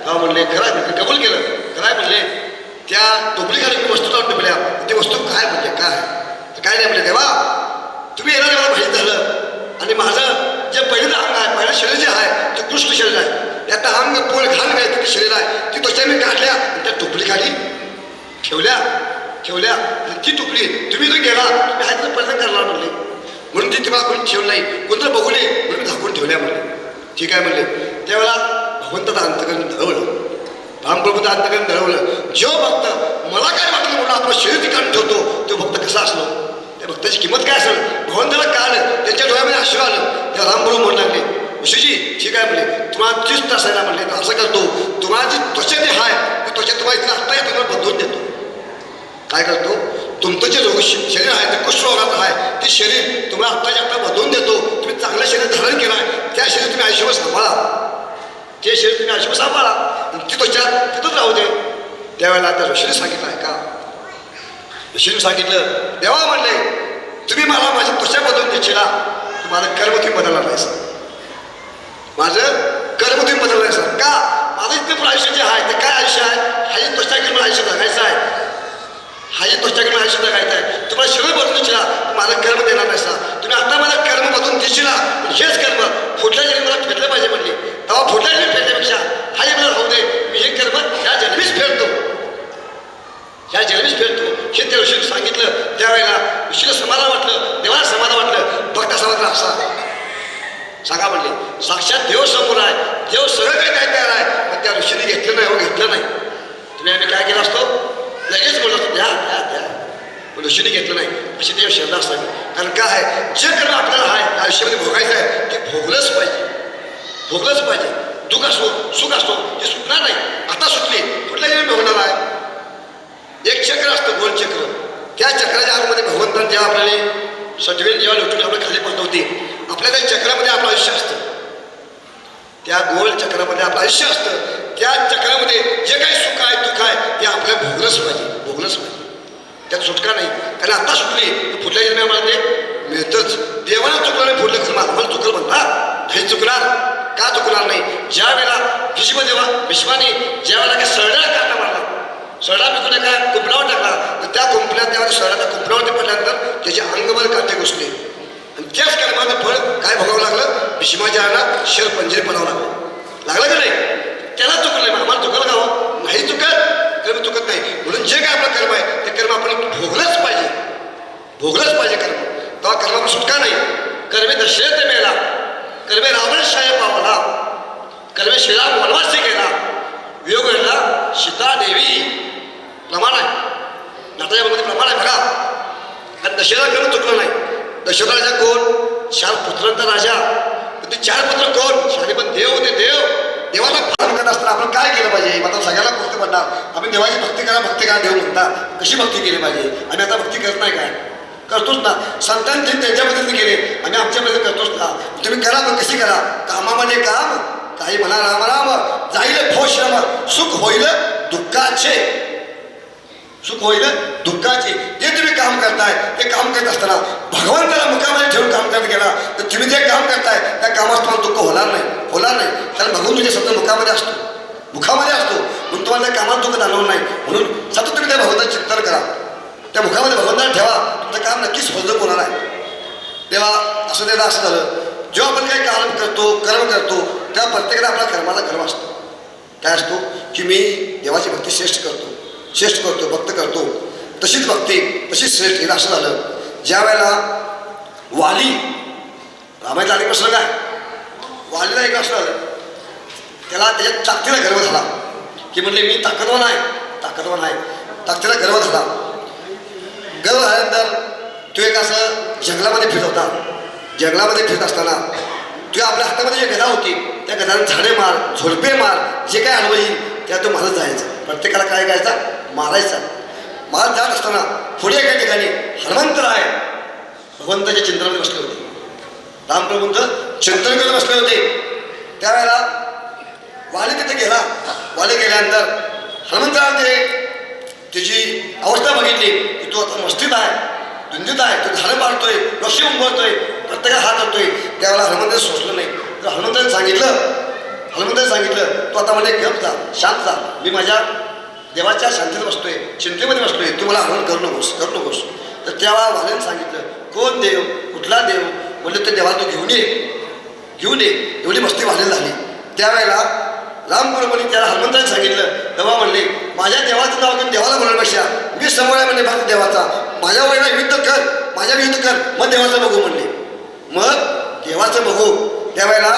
तेव्हा म्हणले खरं मी कबूल केलं खरं म्हणले त्या टोपलीखाली मी वस्तू जाऊन ठेवल्या ती वस्तू काय म्हणजे काय नाही म्हणले देवा तुम्ही येणार मला माहीत झालं आणि माझं जे पहिलं अंग आहे पहिलं शरीर जे आहे ते कृष्ण शरीर आहे त्यात अंग पोळ घाण काय ते शरीर आहे ती त्वचा मी काढल्या आणि त्या टोपलीखाली ठेवल्या ती टोपली तुम्ही जो गेला तुम्ही आहे तर परिधान करणार म्हणले म्हणून ती तुम्हाला कोणी ठेवलं नाही कोणतं बघू नये म्हणून मी झाकून ठेवल्या म्हणले ठीक आहे म्हणले त्यावेळेला भगवंताचं अंतकरण धळवलं रामप्रभूचं अंतकरण धळवलं जेव्हा भक्त मला काय वाटलं म्हणून आपलं शरीर ठिकाणी ठेवतो तो भक्त कसा असलो त्या भक्ताची किंमत काय असेल भगवंताला कळलं त्यांच्या डोळ्यामध्ये आश्रू आलं त्या रामप्रभू म्हणू लागले ऋषीजी ठीक आहे म्हणले तुम्हाला 30 तास आहे ना म्हणले तर असं करतो तुम्हाला जी त्वचा जी आहे ती त्वचा तुम्हाला इथं आत्ता तुम्हाला बदलून देतो काय करतो तुमचं जे रोग शरीर आहे ते कुष्ठरोगाचं आहे ते शरीर तुम्हाला आत्ताच्या आत्ता बदलून देतो तुम्ही चांगलं शरीर धारण केलं आहे त्या शरीर तुम्ही आयुष्यभर सांभाळा ते शरीर तुम्ही आयुष्यभर सांभाळा ती त्वचा तिथंच राहू दे त्यावेळेला आता ऋषीने सांगितलं आहे का ऋषीने सांगितलं देवा म्हणले तुम्ही मला माझी त्वचा बदलून देशीला माझं कर्म तुम्ही बदलणार नाही सर माझं कर्म तुम्ही बदलणार नाही सर का माझं इतकं आयुष्य जे आहे ते काय आयुष्य आहे हा जी त्वचा घेऊन आयुष्य जगायचं आहे हा जी त्वचाकडे आयुष्य जगायचं आहे तुम्हाला शरीर बदलून देशीला माझं कर्म देणार नाही सर तुम्ही आता मला कर्म बदलून देशीला हेच कर्म फुटल्या जन्मी मला फेडलं पाहिजे म्हणले तेव्हा फुटल्या जन्मी फेडल्यापेक्षा हा जे मला राहू दे मी हे कर्म ह्या जन्मीच फेडतो ह्या जन्मीच फेडतो हे त्या ऋषीने सांगितलं त्यावेळेला ऋषीला समाधान वाटलं देवाला समाधान वाटलं भक्ता समाधान असा सांगा म्हणले साक्षात देव समोर आहे देव सगळं काही काय तयार आहे पण त्या ऋषीने घेतलं नाही हो घेतलं नाही तुम्ही आम्ही काय केलं असतो लगेच बोलत असतो द्या पण ऋषीने घेतलं नाही अशी देव श्रद्धा असावी कारण काय आहे जे कर्म आपल्याला आहे आयुष्यामध्ये भोगायचं आहे ते भोगलंच पाहिजे दुःख असो सुख असतो ते सुटणार नाही आता सुटले कुठल्या जन्मी भोगणार आहे एक चक्र असतं गोल चक्र त्या चक्राच्या आतमध्ये भगवंतांनी जेव्हा आपल्याला सटवेल जेव्हा लुटून आपल्या खाली पडवते आपल्या त्या चक्रामध्ये आपलं आयुष्य असतं त्या गोल चक्रामध्ये आपलं आयुष्य असतं त्या चक्रामध्ये जे काही सुख आहे दुःख आहे ते आपल्याला भोगलंच पाहिजे त्यात सुटका नाही कारण आता सुटली तर पुढल्या जन्मी आम्हाला ते मिळतंच देवाला चुकलं नाही पुढलं खरं आम्हाला चुकलं म्हणतात हे चुकणार का चुकणार नाही ज्या वेळेला भीष्माने ज्या वेळेला काही सरड्याला काटा मारला सरडा पिकून काय कुंपणावर टाकला तर त्या कुंपण्यात त्यावेळेला सरडा त्या कुंपणावरती पडल्यानंतर त्याच्या अंगभर काटे घुसले आणि त्याच कर्माचं फळ काय भोगावं लागलं भीष्माच्या अंगाला शर पंजरी पडावं लागलं का नाही त्याला चुकलं नाही आम्हाला चुकलं का हो नाही चुकत कर्म चुकत नाही म्हणून जे काय आपलं कर्म आहे ते कर्म आपण भोगलंच पाहिजे कर्म तेव्हा कर्माला सुटका नाही कर्मे दशरथ मेला कर्मे रावण शाय पावला कर्मे श्रीराम वनवासी गेला वियोग घडला सीता देवी प्रमाण आहे नाट्यामध्ये प्रमाण आहे बघा आणि दशरथ कर्म चुकलं नाही दशरथ राजा कोण 4 पुत्रांचा राजा ते 4 पुत्र कोण शाळे पण देव होते देवाला पालन करत असताना आपण काय केलं पाहिजे आता सगळ्याला गोष्ट पडणार आपण देवाची भक्ती करा देव म्हणता कशी भक्ती केली पाहिजे आम्ही आता भक्ती करत नाही काय करतोच ना संतांनी त्यांच्या पद्धतीने केले आम्ही आमच्या पद्धतीने करतोच ना तुम्ही करा पण कशी करा कामामध्ये काम काही म्हणा राम राम जाईल भो श्रम सुख होईल दुःखाचे जे तुम्ही काम करताय ते काम करत असताना भगवंताला मुखामध्ये ठेवून काम करत गेला तर तुम्ही जे काम करताय त्या कामात तुम्हाला दुःख होणार नाही कारण भगवंत तुझ्या सतत मुखामध्ये असतो म्हणून तुम्हाला त्या कामात दुःख जाणवलं नाही म्हणून सतत तुम्ही त्या भगवंताचं चिंतन करा त्या मुखामध्ये भगवंताला ठेवा तुमचं काम नक्कीच फलदायक होणार आहे तेव्हा असं झालं जेव्हा आपण काही कर्म करतो त्या प्रत्येकाला आपल्या कर्माला गर्व असतो काय असतो की मी देवाची भक्ती श्रेष्ठ करतो भक्त करतो तशीच भक्ती तशीच श्रेष्ठ हे असं झालं ज्या वेळेला वाली रामायचा अनेक प्रश्न काय वालीला एक असं झालं त्याला त्याच्या ताकदीला गर्व झाला की म्हणले मी ताकदवान आहे ताकदीला गर्व झाल्यानंतर तो एक असं जंगलामध्ये फिरत असताना तो आपल्या हातामध्ये जी गदा होती त्या गदाने झाडे मार झोडपे मार जे काय अनुभव येईल त्या तो मारत जायचा प्रत्येकाला काय करायचा मारायचा मारत जात असताना पुढे एका ठिकाणी हनुमंतराय भगवंताच्या चिंतनामध्ये बसले होते रामप्रभूंचं चिंतन करत बसले होते त्यावेळेला वाली तिथे गेल्यानंतर हनुमंतराने त्याची अवस्था बघितली की तो आता मस्तीत आहे धुंदीत आहे तो झाडं मारतोय लक्ष उंबरतोय प्रत्येकाला हात धरतोय त्यावेळेला हनुमंताने सोचलं नाही तर हनुमंताने सांगितलं हनुमंताने सांगितलं तू आता म्हणजे गप जा, शांत जा, मी माझ्या देवाच्या शांतीत बसतोय, चिंतेमध्ये बसतोय, तू मला आव्हान करू नकोस. तर तेव्हा वाल्याने सांगितलं कोण देव, कुठला देव? म्हणजे ते देवाला तू घेऊन ये. एवढी मस्ती वाल्याला झाली. त्यावेळेला रामपुरपणी त्याला हनुमंताने सांगितलं. तेव्हा म्हणले माझ्या देवाचं नाव घेऊन देवाला बोलण्यापेक्षा मी समोर आहे म्हणले भक्त देवाचा, माझ्या वेळेला विरुद्ध कर, मग देवाचं बघू म्हणले. मग देवाचं बघू. त्यावेळेला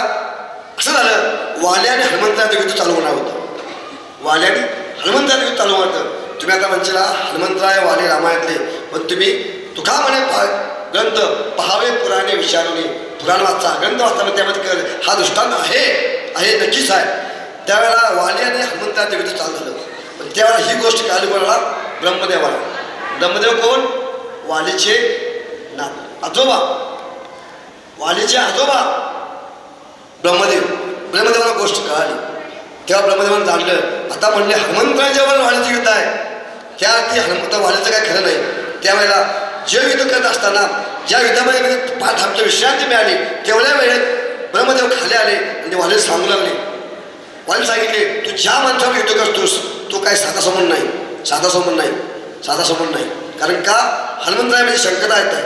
असं झालं, वाल्याने हनुमंताचं युद्ध चालू होणार होतं. वाल्याने हनुमंताचं युद्ध चालू होतं. तुम्ही आता म्हणशीला हनुमंतराय वाले रामायणातले, पण तुम्ही तुका म्हणे ग्रंथ पहावे पुराणे विचारणे, पुराण वाचा, ग्रंथ वाचताना त्यामध्ये कर, हा दृष्टांत आहे नक्कीच आहे. त्यावेळेला वाली आणि हनुमंताचं युद्ध चालू झालं. पण त्यावेळेला ही गोष्ट कळली कोणाला? ब्रह्मदेवाला. ब्रह्मदेव कोण? वालीचे आजोबा, वालीचे आजोबा ब्रह्मदेवाला गोष्ट कळाली. तेव्हा ब्रह्मदेवाने जाणलं. आता म्हणले हनुमंताच्यावर वालीचं युद्ध आहे, त्या अर्थी हनुमंत वालीचं काय खरं नाही. त्यावेळेला जे युद्ध करत असताना ज्या युद्धामध्ये पाच आमच्या विश्रांती मिळाली, तेवढ्या वेळेत ब्रह्मदेव खाली आले आणि वालीला सांगू लागले. वाली सांगितले तू ज्या माणसावर युद्ध करतोस तो काय साधा समोर नाही. कारण का हनुमंतराय म्हणजे शंकर आहे.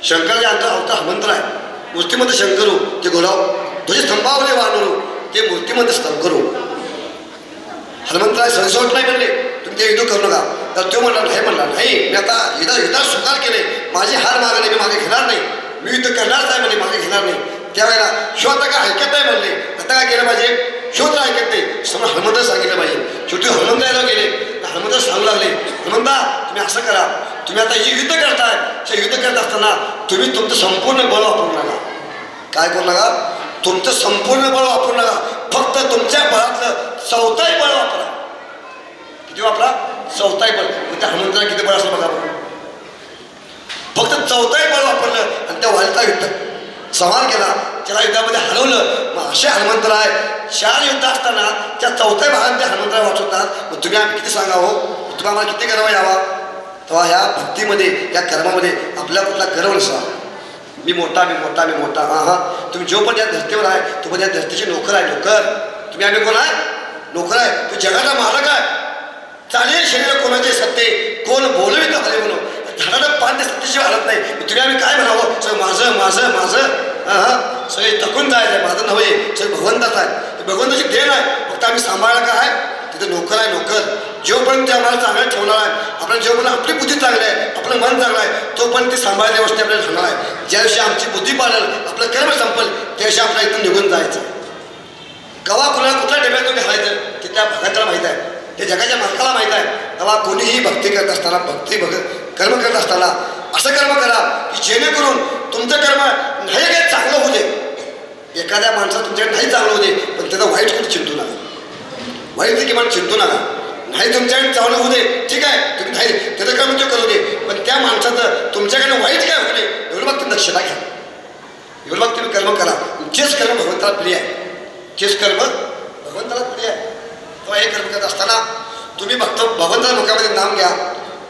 शंकर जे आमचा हनुमंतर आहे, मूर्तीमध्ये शंकरू ते घोडाव तुझे स्तंभावले वानरू ते मूर्तीमध्ये स्तंभ करू. हनुमंतराय सहसोट नाही म्हणले तुम्ही ते युद्ध करू नका. तर तो म्हणला नाही, मी आता युद्धात स्वीकार केले, माझी हार मागणे मी मागे घेणार नाही, मी युद्ध करणारच आहे म्हणजे मागे घेणार नाही. त्यावेळेला शिव आता काय ऐकत नाही म्हणले. आता काय केलं पाहिजे? शिव तर ऐकत नाही, समोर हनुमंताला सांगितलं पाहिजे. शेवटी हनुमंताला गेले, हनुमंताला सांगू लागले हनुमंता तुम्ही असं करा, तुम्ही आता जे युद्ध करताय ते युद्ध करत असताना तुम्ही तुमचं संपूर्ण बळ वापरू नका. काय करू नका? तुमचं संपूर्ण बळ वापरू नका, फक्त तुमच्या बळातलं 4थाही बळ वापरा. किती वापरा? 4थाही बळ. म्हणजे हनुमंताला किती बळ असं बघा. फक्त 4थाही बळ वापरलं आणि त्या वालीचा युद्ध संहार केला, त्याला युद्धामध्ये हरवलं. मग असे हनुमंतराय 4 युद्ध असताना त्या 4थ्या भागात ते हनुमंतराय वाचवतात. मग तुम्ही आम्ही किती सांगावं, तुम्ही आम्हाला किती गर्व यावा. तेव्हा ह्या भक्तीमध्ये या कर्मामध्ये आपला कुठला गर्व नसावा. मी मोठा. तुम्ही जो पण या धर्तीवर आहे तो पण या धर्तीचे नोकर आहे. तुम्ही आम्ही कोण आहे? नोकर आहे. तू जगाचा मालक आहे. चालेल शरीर कोणाचे सत्ते, कोण बोलवित हले म्हणून झाडाला पान ते सत्तेशिवाय हलत नाही. तुम्ही आम्ही काय म्हणावं? सगळं माझं सगळे तकून जायचं, माझं नव्हे, सगळं भगवंताचं आहे. भगवंताची देण आहे, फक्त आम्ही सांभाळलं काय आहे? तिथे नोकर आहे. जोपर्यंत ते आम्हाला चांगलं ठेवणार आहे, आपल्याला जोपर्यंत आपली बुद्धी चांगली आहे, आपलं मन चांगलं आहे, तोपर्यंत ते सांभाळल्या गोष्टी आपल्याला ठेवणार आहे. ज्या दिवशी आमची बुद्धी पाळेल, आपलं कर्म संपल, त्या दिवशी आपल्याला इथून निघून जायचं. कवा कुणाला कुठल्या डब्यातून घालायचं ते त्या भगताला माहीत आहे, ते जगाच्या मालकाला माहीत आहे. तेव्हा कोणीही भक्ती करत असताना कर्म करत असताना असं कर्म करा की जेणेकरून तुमचं कर्म नाही काय चांगलं होऊ दे. एखाद्या माणसाचं तुमच्याकडे नाही चांगलं होऊ दे, पण त्याचा वाईट कुठे चिंतू नका. वाईट किमान चिंतू नका. नाही तुमच्याकडे चांगलं होऊ दे, ठीक आहे, तुम्ही नाही त्याचं कर्म तो करू दे, पण त्या माणसाचं तुमच्याकडे वाईट काय होऊ दे एवढं मग तुम्ही दक्षता घ्या. एवढं मग तुम्ही कर्म करा. जेच कर्म भगवंताला प्रिय आहे, तेव्हा हे कर्म करत असताना तुम्ही फक्त भगवंताच्या मुखामध्ये नाम घ्या.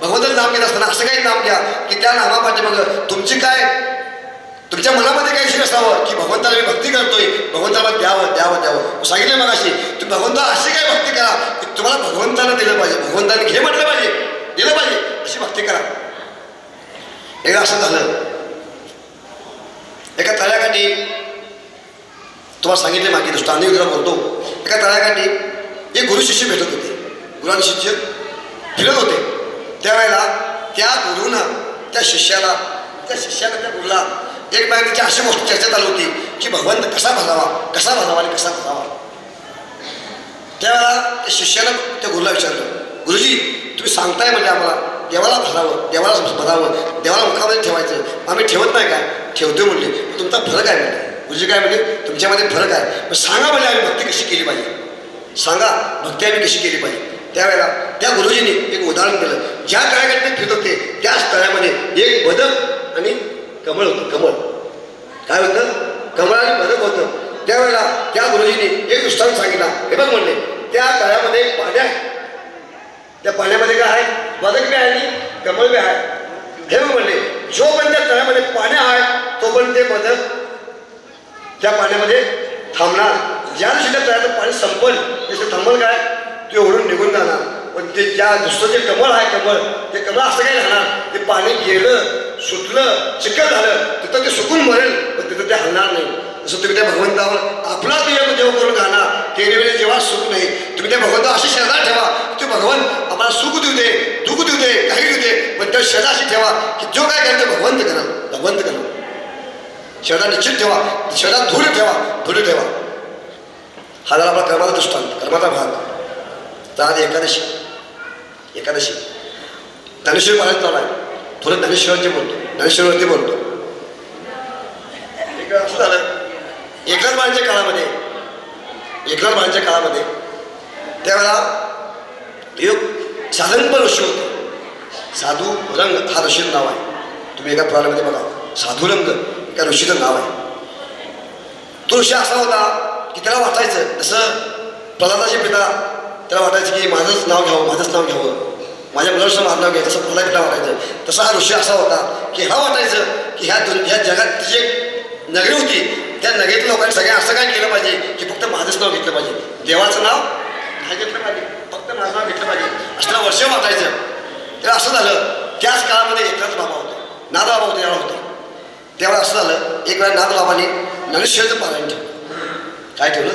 भगवंताचं नाम घेत असताना असं काही नाम घ्या की त्या नामापाठी मग तुमच्या मनामध्ये काही विषय असावं की भगवंताला मी भक्ती करतोय, भगवंताला द्यावं. सांगितलं मग अशी तुम्ही भगवंताला अशी काय भक्ती करा की तुम्हाला भगवंताला दिलं पाहिजे, भगवंताने घे म्हटलं पाहिजे, दिलं पाहिजे, अशी भक्ती करा. एकदा असं झालं, एका तळ्याकाठी तुम्हाला सांगितले मागे दृष्टांत तुला बोलतो. एका तळ्याकाठी एक गुरु शिष्य भेटत होते. गुरु आणि शिष्य फिरत होते. त्यावेळेला त्या गुरुनं त्या शिष्याला त्या गुरुला एक बाहेर त्याची अशी गोष्ट चर्चा चालू होती की भगवंत कसा भजावा. त्यावेळेला त्या शिष्यानं त्या गुरुला विचारलं, गुरुजी तुम्ही सांगताय म्हणजे आम्हाला देवाला भजावं, देवाला मुखामध्ये ठेवायचं, आम्ही ठेवत नाही काय? ठेवतोय म्हणले. तुमचा फरक आहे म्हणजे. गुरुजी काय म्हणजे? तुमच्यामध्ये फरक आहे. पण सांगा म्हणजे आम्ही भक्ती कशी केली पाहिजे, सांगा भक्ती आम्ही कशी केली पाहिजे. त्यावेळेला त्या गुरुजींनी एक उदाहरण दिलं. ज्या तळ्याकडे फिरत होते त्याच तळ्यामध्ये एक बदक आणि कमळ होतं. काय होतं? कमळ आणि बदक होतं. त्यावेळेला त्या गुरुजींनी एक दृष्टांत सांगितला. हे बघ म्हणले, त्या तळ्यामध्ये एक पाणी आहे, त्या पाण्यामध्ये काय आहे? बदक बी आहे आणि कमळ बी आहे. हे बघ म्हणले, जो पण त्या तळ्यामध्ये पाणी आहे तो पण ते बदक त्या पाण्यामध्ये थांबणार. ज्या दिवशी त्या तळ्याचं पाणी संपल त्याचं थांबल काय ते ओढून निघून जाणार. पण ते ज्या दुसरं जे कमळ आहे ते कमळ असं काय राहणार, ते पाणी गेलं सुटलं चिखल झालं तिथं ते सुकून मरेल पण तिथं ते हलणार नाही. जसं तुम्ही त्या भगवंतावर आपला देव करून राहणार ते वेळी जेव्हा सुख नाही तुम्ही त्या भगवंतावर अशी श्रद्धा ठेवा की भगवंत आम्हाला सुख देऊ दे दुःख देऊ दे काही देऊ दे पण त्या श्रद्धा अशी ठेवा की जो काय करेल ते भगवंत करा. श्रद्धा निश्चित ठेवा, श्रद्धा धूर ठेवा. हा झाला आपला कर्माचा दृष्टांत, कर्माचा भाग. तर आज एकादशी ज्ञानेश्वर पारायण चालू आहे. थोडं ज्ञानेश्वरवरती बोलतो. असं झालं एकनाथ महाराजांच्या काळामध्ये त्यावेळेला एक साधनपर ऋषी होते. साधू रंग हा ऋषीचं नाव आहे. तुम्ही एका पुराणामध्ये बघा साधुरंग एका ऋषीचं नाव आहे. तो ऋषी असा होता की त्याला वाटायचं जसं प्रल्हादाचे पिता त्याला वाटायचं की माझंच नाव घ्यावं माझ्या मुलाचं माझं नाव घ्यायचं. तसं प्रल्हाद पिता वाटायचं. तसा हा ऋषी असा होता की हा वाटायचं की ह्या जगात जी एक नगरी होती त्या नगरीतल्या लोकांनी सगळ्यांनी असं काय केलं पाहिजे की फक्त माझंच नाव घेतलं पाहिजे, देवाचं नाव नाही घेतलं पाहिजे, फक्त माझं नाव घेतलं पाहिजे असं वर्ष वाटायचं. तेव्हा असं झालं त्याच काळामध्ये एकनाथ बाबा होते, नाथबाबा होते त्यावेळा होते. त्यावेळेला असं झालं एक वेळा नाथबाबांनी ज्ञानेश्वरीचं पारायण ठेवलं. काय ठेवलं?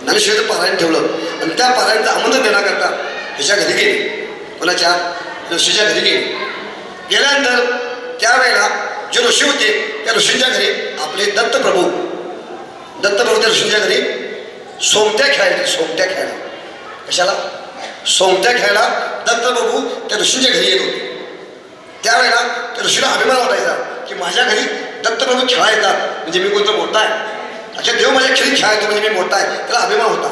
ज्ञानेश्वरीचं पारायण ठेवलं आणि त्या पारायणचं आमंत्रण देण्याकरता ह्याच्या घरी गेले. कोणाच्या? ऋषीच्या घरी गेल्यानंतर त्यावेळेला जे ऋषी होते त्या ऋषींच्या घरी आपले दत्तप्रभू त्या ऋषींच्या घरी सोमट्या खेळायला. कशाला? सोमट्या खेळायला दत्तप्रभू त्या ऋषींच्या घरी येत होते. त्यावेळेला त्या ऋषीला अभिमान वाटायचा की माझ्या घरी दत्तप्रभू खेळा येतात म्हणजे मी कोणतं मोठा आहे, अशा देव माझ्या खेळी खेळायचो म्हणजे मी मोठा आहे, त्याला अभिमान होता.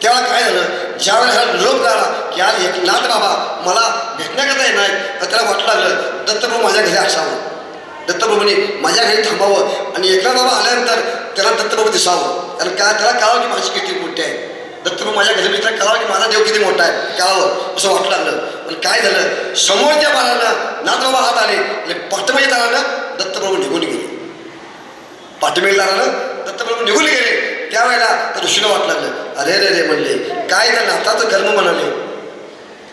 त्यावेळेला काय झालं ज्यावेळेला ह्याला निरोप झाला की आज एकनाथ बाबा मला भेटण्याकरता येणार तर त्याला वाटू लागलं दत्तप्रभू माझ्या घरी असावं, दत्तप्रभूने माझ्या घरी थांबावं आणि एकनाथ बाबा आल्यानंतर त्याला दत्तप्रभू दिसावं. कारण काय त्याला कळावं की माझी किती मोठी आहे, दत्तप्रभू माझ्या घरी त्याला कळावं की माझा देव किती मोठा आहे कळावं असं वाटू लागलं. पण काय झालं समोरच्या बाळानं नाथबाबा हात आले आणि पाठीमागे दारानं दत्तप्रभू निघून गेले. पाठीमागे दारानं दत्तप्रभू निघून गेले. त्यावेळेला त्या ऋषीला वाटू लागलं अरे रे म्हणले काय त्या नाथाचं कर्म म्हणाले,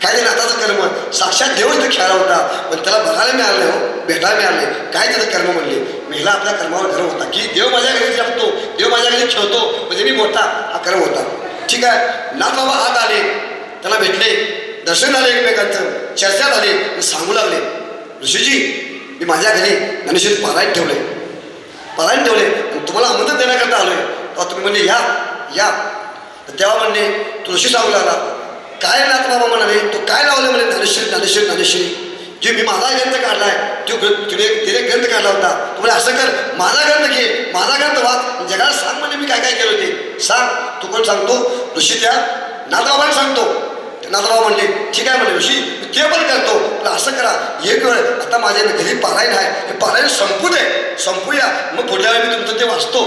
काय ते नाथाचं कर्म साक्षात देव इथं खेळला होता पण त्याला बघायला मिळालं हो भेटायला मिळाले काय त्याचं कर्म म्हणले. महिला आपल्या कर्मावर गर्व होता की देव माझ्या घरी जपतो देव माझ्या घरी खेळतो म्हणजे मी मोठा हा कर्म होता. ठीक आहे. नाथबाबा हात आले त्याला भेटले दर्शन झाले एकमेकांचं चर्चा झाली सांगू लागले ऋषीजी मी माझ्या घरी ज्ञानेश्वरी पारायण ठेवले आणि तुम्हाला आमंत्रण देण्याकरता आलोय. तेव्हा तुम्ही म्हणले या तर तेव्हा म्हणले तो ऋषी सांगू लागला काय नाथबाबा म्हणाले तो काय लावले म्हणे ज्ञानेश्वरी जे मी माझा ग्रंथ काढलाय तिने ग्रंथ काढला होता तुम्हाला असं कर माझा ग्रंथ वाच जगाला सांग म्हणजे मी काय केलं ते सांग. तू कोण सांगतो? ऋषी त्या नाथबाबांना सांगतो. नाथबाबा म्हणले ठीक आहे म्हणे ऋषी ते पण करतो पण असं करा एक वेळ आता माझ्या घरी पारायण आहे हे पारायण संपूया मग पुढल्या वेळी मी तुमचं ते वाचतो.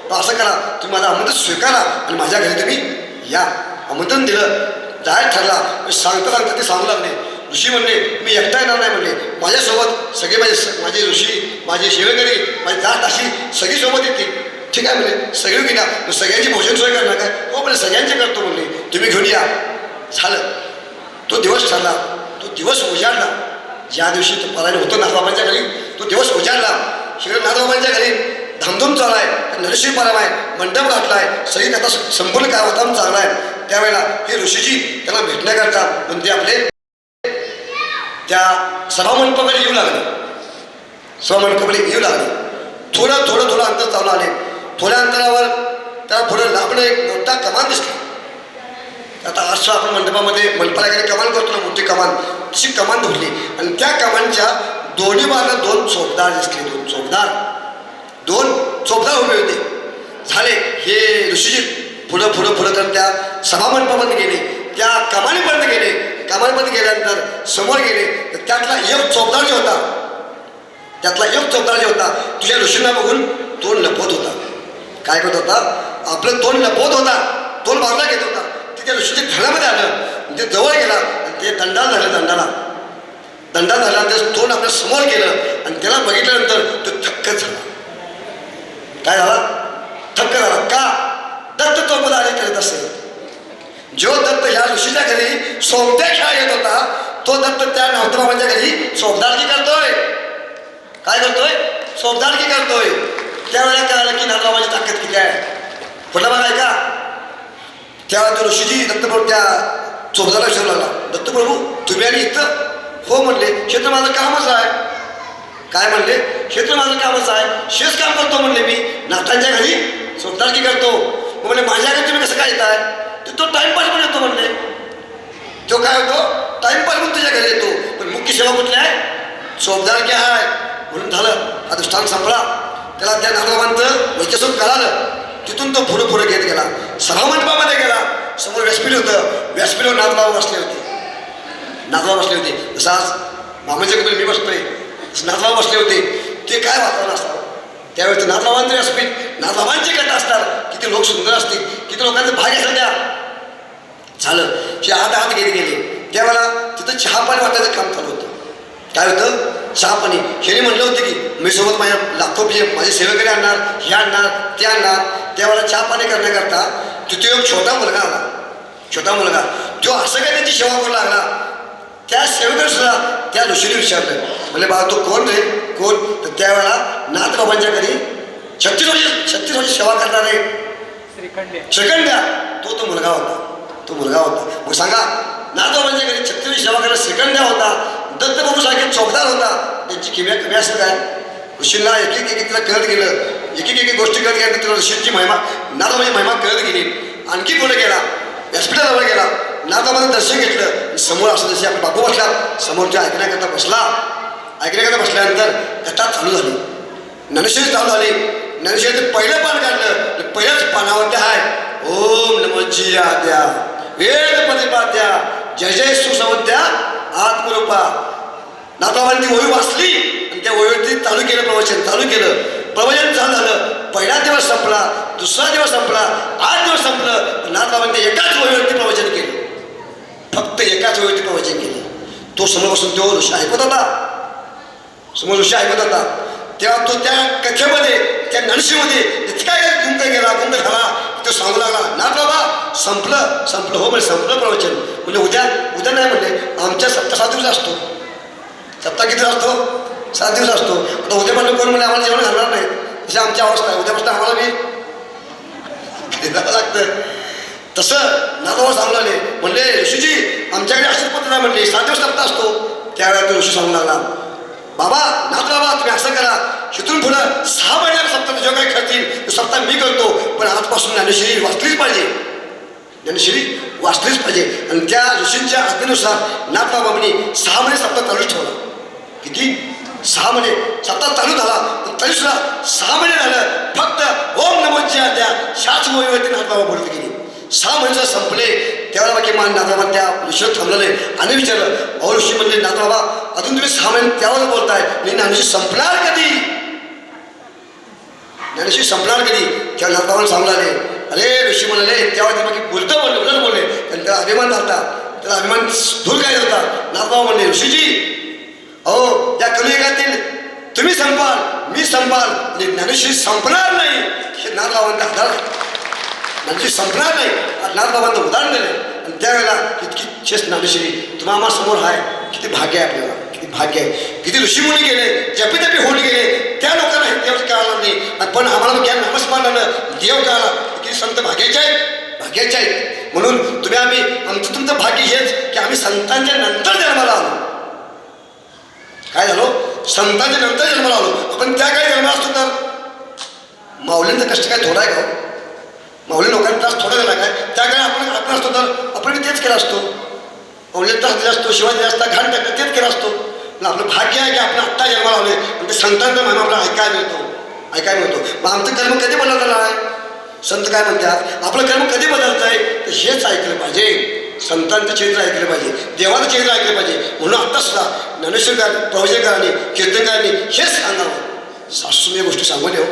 तर असं करा तुम्ही माझं आमंत्रण स्वीकारा आणि माझ्या घरी तुम्ही या. आमंत्रण दिलं जायला ठरला. सांगता ते सांगू लागले. ऋषी म्हणले मी एकटा येणार नाही म्हणले माझ्यासोबत सगळे माझे ऋषी माझे सेवेकरी माझी जात अशी सगळी सोबत येतील. ठीक आहे म्हणले सगळी घेण्या सगळ्यांची भोजन सोय करणार काय हो म्हणजे सगळ्यांचे करतो म्हणले तुम्ही घेऊन या. झालं. तो दिवस ठरला. तो दिवस उजाडला. ज्या दिवशी तो पारायण होतो नाथबाबांच्या घरी तो दिवस उजाडला. शिकडे नाथबाबांच्या घरी धामधूम चालू आहे. नरसिंह पारायण आहे मंडप घातलाय सगळी आता संपूर्ण काय होता चांगला आहे. त्यावेळेला हे ऋषीजी त्यांना भेटण्याकरता म्हणजे आपले त्या सभामंडपाकडे येऊ लागले. थोडं अंतर चालू आले. थोड्या अंतरावर त्याला पुढे लांबणं एक मोठा कमान दिसला. आता आज आपण मंडपाला गेले कमान करतो ना मोठी कमान तशी कमान धरली आणि त्या कमानच्या दोन्ही बाजूला दोन चोपदार दिसले. दोन चोपदार उभे होते. झाले हे ऋषीजी पुढं करत त्या सभामंडपामध्ये गेले. त्या कमानीपर्यंत गेले. कमानीपर्यंत गेल्यानंतर समोर गेले तर त्यातला एक चोपदार जो होता तुझ्या ऋषींना बघून तोंड लपवत होता. काय करत होता? आपलं तोंड लपवत होता. तोंड बाजूला घेत होता. त्या ऋषीच्या घरामध्ये आलं ते जवळ गेला आणि ते दंडाला झाला ते तोंड आपल्या समोर गेलं आणि त्याला बघितल्यानंतर तो थक्क झाला. काय झाला? थक्क झाला. का? दत्त चौपदारी करीत असे. जो दत्त ह्या ऋषीच्या घरी सोबत्या खेळा येत होता, तो दत्त त्या नाथबाबांच्या घरी सोबदारकी करतोय. काय करतोय? सोबदारकी करतोय. त्यावेळेला कळालं की नाथबाबांची ताकद किती आहे. कुठला भाग आहे का? त्यावेळेला तो ऋषीजी दत्तप्रभू त्या चोपदाला विचारू लागला, दत्तप्रभू तुम्ही आणि इथं? हो म्हणले, क्षेत्र माझं कामच आहे. काय म्हणले? क्षेत्र माझं कामच आहे, शेष काम करतो म्हणले मी, नाथांच्या घरी सोबदारकी करतो. म्हणले माझ्या घरी तुम्ही कसं काय येताय? तो टाइमपास पण येतो म्हणले. तो काय होतो? टाइमपास म्हणून तुझ्या घरी येतो, पण मुख्य सेवा कुठली आहे? सोबदारकी आहे. म्हणून झालं, हा दृष्टांत संपला. त्याला त्या नाथबाबांचं वैचसून कळालं. तिथून तो पुढं पुढे घेत गेला. सभामंडपामध्ये गेला. समोर व्यासपीठ होतं. व्यासपीठावर नाथबाबा बसले होते. नाथबाबा बसले होते. तसाच मामाच्या कबील मी बसतोय, नाथबाबा बसले होते. ते काय वातावरण असतं त्यावेळेस. नाथबाबांचे व्यासपीठ, नाथबाबांचे कथा असतात. किती लोक सुंदर असतील, किती लोकांचं भाग्य सध्या झालं. ते हात घेत गेले. त्यावेळेला तिथं चहा पाणी वाटायचं काम चालू होतं. काय होतं? चहा पाणी. ह्याने म्हणलं होतं की मी सोबत माझ्या लाखो माझे सेवेकरी आणणार, हे आणणार, ते आणणार. त्यावेळेला चहा पाणी करण्याकरता तिथे एक छोटा मुलगा आला. छोटा मुलगा तो असं काय त्याची सेवा करू लागला. त्या सेवेकडे सुद्धा त्या ऋषीने विचारलं, म्हणजे बाबा तो कोण रे? कोण? तर त्यावेळेला नाथबाबांच्या घरी 36 वर्ष सेवा करणारे श्रीखंड्या तो मुलगा होता. तो मुलगा होता. मग सांगा, नाथबाबांच्या घरी 36 वर्ष सेवा करणारा श्रीखंड्या होता. दत्तप्रभू सारखे चौकदार होता. त्यांची किमया कमी असं काय? ऋषींना एक एक तिला कळत गेलं. एक गोष्टी कळत गेल्या. तिला ऋषींची महिमा, नाथबाबांची महिमा कळत गेली. आणखी पुढे गेला, व्यासपीठाजवळ गेला. नाथबाबांचं दर्शन घेतलं. समोर असं जसे आपला बापू बसला, समोर त्या ऐकण्याकरता बसला. ऐकण्याकरता बसल्यानंतर कथा चालू झाली. ज्ञानेश्वरी चालू झाली. ज्ञानेश्वरीचं पहिलं पान काढलं. पहिल्याच पानावर आहे ओम नमो आद्या वेद प्रतिपाद्या जय जय सुसंवद्या आत्मरूपा. नाथबाबांनी ती ओळी वाचली आणि त्या ओळीवरती चालू केलं प्रवचन. चालू केलं. प्रवचन चालू झालं. पहिला दिवस संपला, दुसरा दिवस संपला, 8 दिवस संपलं. नाथबाबांनी एकाच ओळीवरती प्रवचन केलं. फक्त एकाच ओळीवरती प्रवचन केलं. तो समोर बसून तो ऋषी ऐकत होता. समोर ऋषी ऐकत होता. तेव्हा तो त्या कथेमध्ये, त्या नरशीमध्ये इतका गुंग गेला, गुंग झाला. तो सांगू लागला, नाथबाबा संपलं संपलं. हो म्हणजे संपलं प्रवचन. म्हणजे उद्या नाही म्हणले. आमच्या सप्ताह 7 दिवस असतो. सप्ताह किती असतो? 7 दिवस असतो. आता उद्या म्हणलं कोण म्हणजे आम्हाला जेवण घालणार नाही. तशी आमची अवस्था आहे. उद्यापासून आम्हाला बी द्यावं लागतं. तसं नाथबाबा सांगू लागले. म्हणले ऋषीजी आमच्याकडे अशीच पद्धत आहे म्हणले, 7 दिवस सप्ताह असतो. त्यावेळेला तो ऋषी सांगू लागला, बाबा नाथबाबा तुम्ही असं करा, तिथून पुढं 6 महिन्याला सप्ताह जो काही करतील तो सप्ताह मी करतो. पण आजपासून ज्ञानेश्वरी वाचलीच पाहिजे. ज्ञानेश्वरी वाचलीच पाहिजे. आणि त्या ऋषींच्या आज्ञेनुसार नाथबाबांनी 6 महिने सप्ताह चालूच ठेवला. किती? 6 महिने सप्ताह चालू झाला. पण तरी सुद्धा 6 महिने झालं. फक्त ओम नमो आद्या ह्याच मोहीवरती नाथबाबा बोलत गेली. 6 महिने संपले. त्यावेळेला बाकी मान नाथबाबा त्या ऋषीवर थांबलेले आणि विचारलं, अहो ऋषी म्हणजे नाथबाबा अजून तुम्ही 6 महिने त्यावर बोलताय, ज्ञानेश्वरी संपणार कधी? ज्ञानेश्वरी संपणार कधी? त्या नाथबाबांना सांगू लागले. अरे ऋषी म्हणाले, त्यावेळेला बाकी बोलत बोलले. आणि त्याला अभिमान झाला. त्याला अभिमान दूर काय होता. नाथबाबा म्हणले, ऋषीजी अहो या कलियुगातील तुम्ही संपाल, मी संपाल, म्हणजे ज्ञानेश्वरी संपणार नाही. हे नाथबाबांचा आधार आहे. ज्ञानेश्वरी संपणार नाही. नाथबाबांचं उदाहरण दिलं. आणि त्यावेळेला इतकी शेष ज्ञानेश्वरी तुम्हा आम्हा समोर आहे. किती भाग्य आहे आपल्याला, किती भाग्य आहे. किती ऋषीमुनी गेले, जपी होऊन गेले. त्या लोकांना हे देव कळाला नाही. पण आम्हाला ज्ञान नामस्मरण आलं, देव कळाला. किती संत भाग्याचे आहेत, भाग्याचे आहेत. म्हणून तुम्ही आम्ही आमचं तुमचं भाग्य हेच की आम्ही संतांच्या नंतर जन्माला आलो. काय झालो? संतांच्या नंतर जन्माला आलो. आपण त्या काही जन्म असतो तर माऊलींचं कष्ट काय थोडा आहे का? माऊली लोकांना त्रास थोडा दिला काय? त्या काळी आपण असतो तर आपण तेच केला असतो. माऊलीला त्रास दिला असतो, शिवाय दिला असता, घाण टाकला तेच केला असतो. पण आपलं भाग्य आहे की आपण आत्ता जन्माला आलोय आणि ते संतांचा महिमा आपल्याला ऐकायला मिळतो. मग आमचं कर्म कधी बदलणार आहे? संत काय म्हणतात, आपलं कर्म कधी बदलत आहे? तर हेच ऐकलं पाहिजे. संतांचं चरित्र ऐकलं पाहिजे, देवाचं चरित्र ऐकलं पाहिजे. म्हणून आत्ता सुद्धा ज्ञानेश्वर प्रवचनकारांनी, कीर्तनकारांनी हेच सांगावं. सासूने गोष्टी सांगू नये,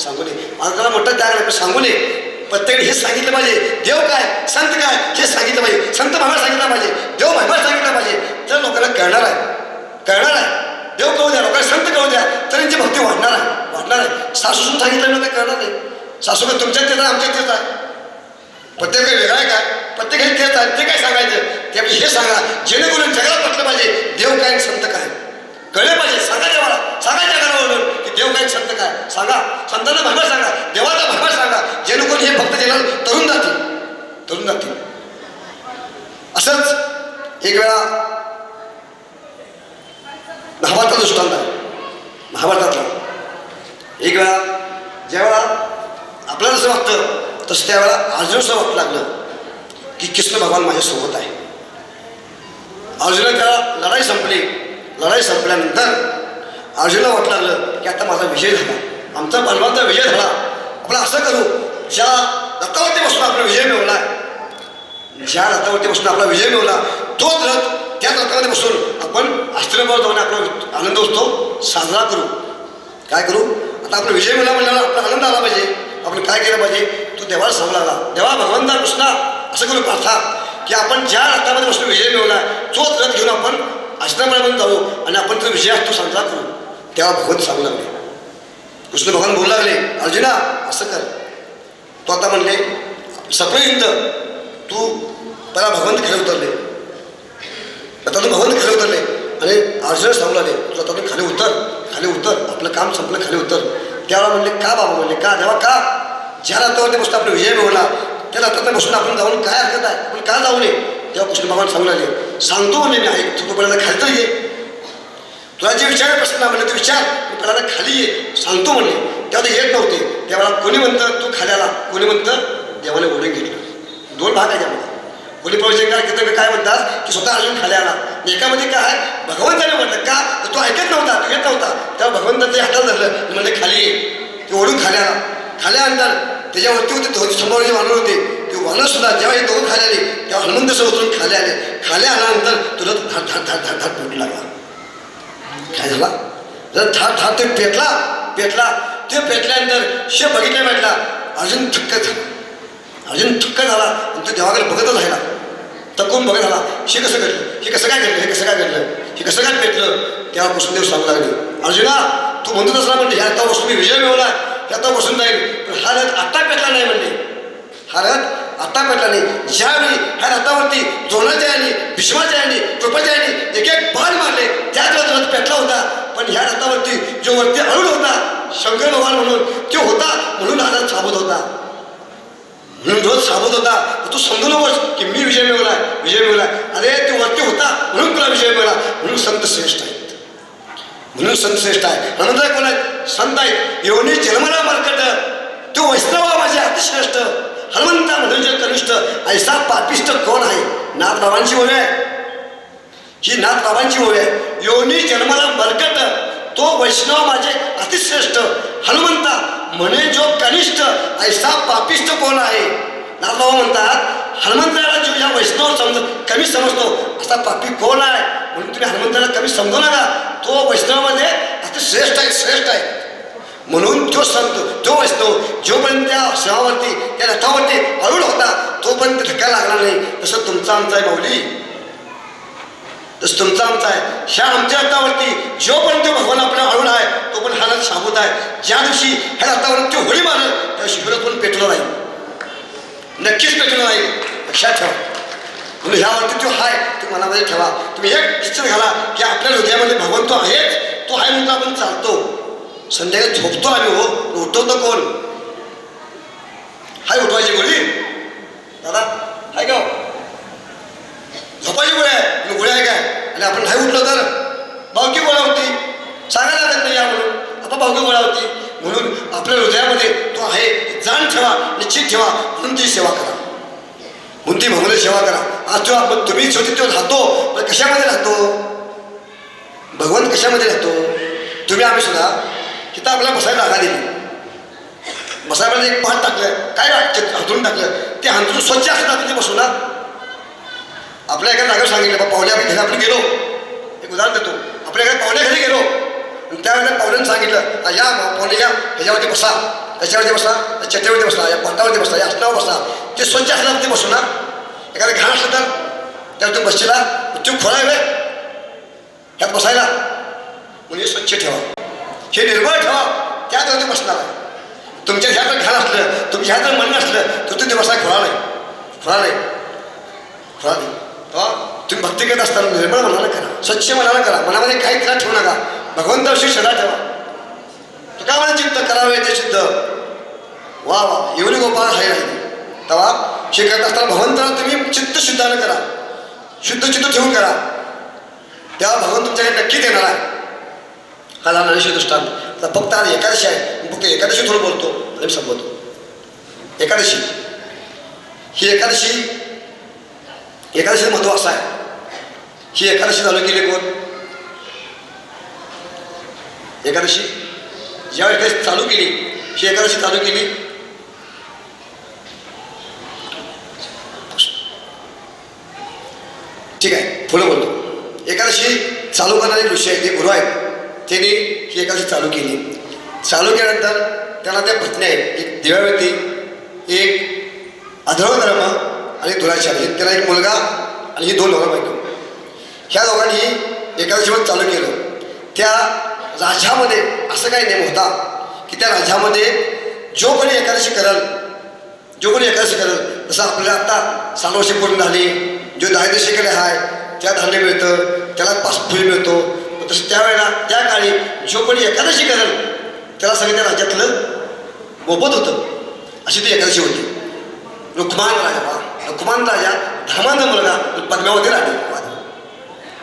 सांगू नये. मला मोठा त्याग नाही, पण सांगू नये. प्रत्येकाने हेच सांगितलं पाहिजे. देव काय, संत काय हे सांगितलं पाहिजे. संत महिमा सांगितलं पाहिजे, देव महिमा सांगितलं पाहिजे. तर लोकांना कळणार आहे. देव कळू द्या, लोकांना संत कळू द्या, तर त्यांची भक्ती वाढणार आहे. सासूसून सांगितलं ना काही कळणार नाही. सासू काय तुमच्यात तेच आहे, आमच्यात तेच आहे. तेच आहे, ते काय सांगायचं त्यापेक्षा हे सांगा जेणेकरून जगाला पटलं पाहिजे देव काय संत काय कळले पाहिजे. सांगा देवाला, सांगा जगाला ओळखून की देव काय संत काय सांगा, संतांना महिमा सांगा, देवाचा महिमा सांगा, जेणेकरून हे भक्त जगाला तरुण जातील. असंच एक वेळा महाभारताचा दृष्टांत आहे. महाभारतातला एक वेळा ज्यावेळा आपल्याला जसं वाटतं तसं त्यावेळा अर्जुन असं वाटू लागलं की कृष्ण भगवान माझ्यासोबत आहे. अर्जुनाला त्याला लढाई संपल्यानंतर अर्जुनला वाटू लागलं की आता माझा विजय झाला, आमचा बलवानचा विजय झाला. आपण असं करू, ज्या रथावरती बसून आपला विजय मिळवला, ज्या रथावरती बसून आपला विजय मिळवला तोच रथ त्या रथामध्ये बसून आपण हस्तिनापुरात जाऊन आपला आनंद उत्सव साजरा करू. काय करू, आता आपला विजय मिळाला म्हणल्यावर आपला आनंद आला पाहिजे. आपण काय केलं पाहिजे, तो देवाला सांगू लागला, देवा भगवंता कृष्णा असं करू प्रार्थना की आपण ज्या रथामध्ये बसून विजय मिळवला तोच रथ घेऊन आपण हस्तिनापुरात जाऊ आणि आपण तो विजय तो साजरा करू. तेव्हा भगवंत सांगू लागले, कृष्ण भगवान बोलू लागले, अर्जुना असं कर. तो आता म्हणले सप्रेंत तू पहिला भगवंत खाली उतरले, रथातून भगवंत खाली उतरले आणि अर्जुन सांगू लागले तू रथातून खाली उतर, आपलं काम संपलं, खाली उतर. त्यावेळा म्हणले का बाबा, म्हणले का देवा का, ज्या रथावरती बसून आपण विजय मिळवला त्या रथात बसून आपण जाऊन काय हरकत आहे, आपण का जाऊ नये. तेव्हा कृष्ण भगवान सांगू लागले, सांगतो म्हणले मी ऐक, तू पहिल्यांदा खाली तर ये, तुला जे विचार प्रश्न म्हणले ते विचार, तू पहिल्यांदा खाली ये, सांगतो म्हणले. तेव्हा ते येत नव्हते. त्यावेळेला कोणी म्हणतं तू खाली आला, कोणी म्हणतं देवाने ओढून घेतलं. दोन भाग आहे त्यामध्ये. कोणी प्रवचनकार किती काय म्हणतात की स्वतः अर्जुन खाली आला, एकामध्ये काय आहे भगवंताने म्हटलं का तो ऐकत नव्हता, तो येत नव्हता, तेव्हा भगवंताने हातात धरलं म्हणजे खाली ये, ते ओढून खाली आला. खाली आणतात त्याच्यावरती होते समोर जे वानर होते ते वानर सुद्धा जेव्हा हे दोघं खाली आले तेव्हा हनुमंत असं उतरून खाली आले. खाली आल्यानंतर तुला धाड पेटू लागला. काय झाला, जर धाड ते पेटला ते पेटल्यानंतर शे बघितल्या भेटला अर्जुन थक्क झाला आणि तो देवाकडे बघतच राहिला, तकून बघत झाला. हे कसं घडलं, हे कसं काय पेटलं. तेव्हा कृष्णदेव सांगू लागले, अर्जुना तू म्हणतो तसला म्हणते ह्या रथावर बसून मी विजय मिळवला, ह्या रथावर बसून जाईल, पण हा रथ आत्ता पेटला नाही म्हणले, हा रथ आत्ता पेटला नाही. ज्यावेळी ह्या रथावरती द्रोणाच्या याने, भीष्माच्या याने, कृपाच्या याने एक बाण मारले त्याच रथ पेटला होता. पण ह्या रथावरती जो वरती अरुण होता, शंकर भगवान म्हणून तो होता, म्हणून हा रथ थांबत होता, म्हणून रोज सांगत होता. तू समजू नकोस की मी विजय मिळवला. अरे तू वरती होता म्हणून तुला विजय मिळाला. म्हणून संत श्रेष्ठ आहे. नंतर कोण आहेत, संत आहेत. योनी जन्मला मरकट तो वैष्णवा माझे अतिश्रेष्ठ, हनुमंता म्हणजे कनिष्ठ, ऐसा पापिष्ट कोण आहे. नाथ बाबांची ओळ आहे ही, नाथ बाबांची ओळ आहे. योनी जन्मला मरकट तो वैष्णव माझे अतिश्रेष्ठ, हनुमंता म्हणे जो कनिष्ठ, ऐसा पापिष्ट कोण आहे. नाथबाबा म्हणतात हनुमंताला जो या वैष्णव कमी समजतो असा पापी कोण आहे. म्हणून तुम्ही हनुमंताला कमी समजू नका, तो वैष्णवामध्ये अतिश्रेष्ठ आहे. म्हणून तो संत, तो वैष्णव जोपर्यंत त्या सेवावरती, त्या रथावरती अरुण होता तोपर्यंत धक्का लागला नाही. तसं तुमचा आमचा आहे माऊली, तसं तुमचा आमचा आहे. ह्या आमच्या रथावरती जोपर्यंत भगवान आपल्या अरुण आहे तो पण हा रथ शाबूत आहे. ज्या दिवशी ह्या रथावरती होळी मारल त्या शिबिरात पण पेटलं नाही, नक्कीच पेटलं नाही, लक्षात ठेवा. म्हणून ह्यावरती तो आहे तो मनामध्ये ठेवा. तुम्ही एक निश्चित घाला की आपल्या हृदयामध्ये भगवान तो आहेच, तो आहे म्हणून आपण चालतो. संध्याकाळी झोपतो आम्ही, हो उठवतो कोण, हाय उठवायची गोळी दादा हाय का, झोपायची गोळी आहे, गोळी आहे काय, आणि आपण नाही उठलो तर भावकी गोळा होती, सांगायला लागत नाही या म्हणून आपण भावकी गोळा होती. म्हणून आपल्या हृदयामध्ये तो आहे जाण ठेवा, निश्चित ठेवा. म्हणून ती सेवा करा, म्हणून ती भगवान सेवा करा. आज तो तुम्ही शेवटी तो राहतो, पण कशामध्ये राहतो, भगवान कशामध्ये राहतो. तुम्ही आम्ही सुद्धा तिथं आपल्याला बसायला जागा दिली, बसायला एक पाठ टाकलं, काय हातरून टाकलं, ते हातरून स्वच्छ असतात तिथे बसू ना. आपल्या एका जागेवर सांगितलं बा पाहुण्या घरी आपण गेलो, एक उदाहरण देतो, आपल्या एका पाहुण्या घरी गेलो आणि त्यावेळेला पाहुण्याने सांगितलं या पाहुणे या ह्याच्यावरती बसा, त्याच्यावरती बसा, त्या चटईवरती बसा, या पाटावरती बसा, या आसनावर बसा. ते स्वच्छ असणार ते बसू ना. एखादं घाण असलं तर त्यावर तुम्ही बसशीला, तुम्ही खोळा आहे ह्यात बसायला. म्हणजे स्वच्छ ठेवा, हे निर्मळ ठेवा, त्यात ते बसणार आहे. तुमच्या ह्यात घाण असलं, तुमच्या ह्यात मन नसलं तर तुम्ही बसाय खोळा नाही. खुळा नाही. तेव्हा तुम्ही भक्ती करत असताना निर्मळ मनाला करा, स्वच्छ मनाला करा, मनामध्ये काही तिला ठेवू नका, भगवंताविषयी श्रद्धा ठेवा. तुका मला चित्त करावे ते शुद्ध. वा वा एवढी गोपाळ आहे नाही. तेव्हा हे करत असताना भगवंताला तुम्ही चित्त शुद्धानं करा, शुद्ध चित्त ठेवून करा, तेव्हा भगवंत तुमच्याकडे नक्कीच येणार आहे. हा झाला ऋषी दृष्टांत. आता फक्त आज एकादशी आहे, फक्त एकादशी थोडं बोलतो आणि संपवतो. एकादशी ही एकादशीचं महत्त्व असं आहे. ही एकादशी चालू केली कोण? एकादशी ज्यावेळी एकादशी चालू केली, ही एकादशी चालू केली ठीक आहे, पुढे बोलतो. एकादशी चालू करणारे ऋषी आहेत, ते गुरु आहेत, त्यांनी ही एकादशी चालू केली. चालू केल्यानंतर त्याला त्या पत्नी आहेत, एक दिव्यावती, एक अधर्व धर्म आणि दुराचारी. त्याला एक मुलगा आणि ही 2 नवरा बायको. ह्या दोघांनी एकादशीवर चालू केलं. त्या राज्यामध्ये असं काही नेम होता की त्या राज्यामध्ये जो कोणी एकादशी करल, जसं आपल्याला आता 6 वर्षे पूर्ण झाली, जो दारिद्र्यशीकडे आहे त्या धान्य मिळतं, त्याला 5 फुले मिळतो. तसं त्यावेळेला त्या काळी जो कोणी एकादशी करेल त्याला सगळं त्या राज्यातलं मोफत होतं. अशी ती एकादशी होती. रुक्मान राजा धर्मांध मुलगा पद्मावती राणी.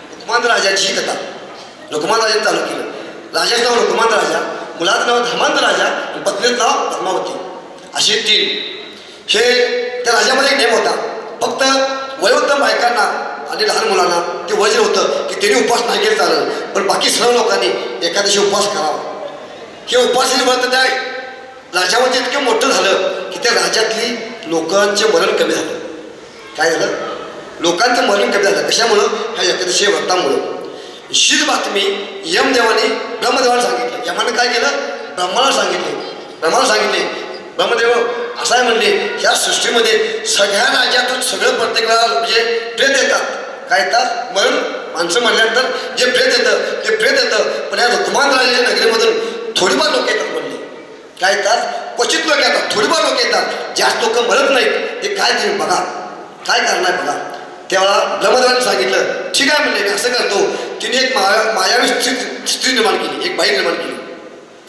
रुक्मान राजाची ही कथा रुक्मान राजाने चालू केलं. राजाचं नाव रुक्मान राजा, मुलाचं नाव धर्मांध राजा आणि पत्नीचं नाव पद्मावती. अशी 3. हे त्या राज्यामध्ये एक नेम होता. फक्त वयोवृद्ध बायकांना आणि लहान मुलांना ते वजन होतं की त्यांनी उपवास नाही केला चालेल, पण बाकी सर्व लोकांनी एकादशी उपवास करावा. हे उपवासाचे व्रत त्या राज्यामध्ये इतकं मोठं झालं की त्या राज्यातली लोकांचे मरण कमी झालं. काय झालं? लोकांचं मरण कमी झालं. कशामुळं? ह्या एकादशी व्रतामुळं. शीत बातमी यमदेवाने ब्रह्मदेवाला सांगितली. यमाने काय केलं? ब्रह्माला सांगितले. ब्रह्मदेव असं आहे म्हणले, ह्या सृष्टीमध्ये सगळ्या राज्यातून सगळं प्रत्येक वेळा म्हणजे प्रेत येतात. काय येतात? मरण माणसं म्हणल्यानंतर जे प्रेत येतं, पण या रुक्मान राजाच्या नगरीमधून थोडीफार लोक येतात म्हणले. काय येतात? क्वचित लोक येतात, थोडीफार लोक येतात, जास्त लोक मरत नाहीत. ते काय ते बघा, काय करणार बघा. तेव्हा ब्रह्मदेवाने सांगितलं, ठीक आहे म्हणले, मी असं करतो. तिने एक मायावी स्त्री निर्माण केली, एक बाई निर्माण केली.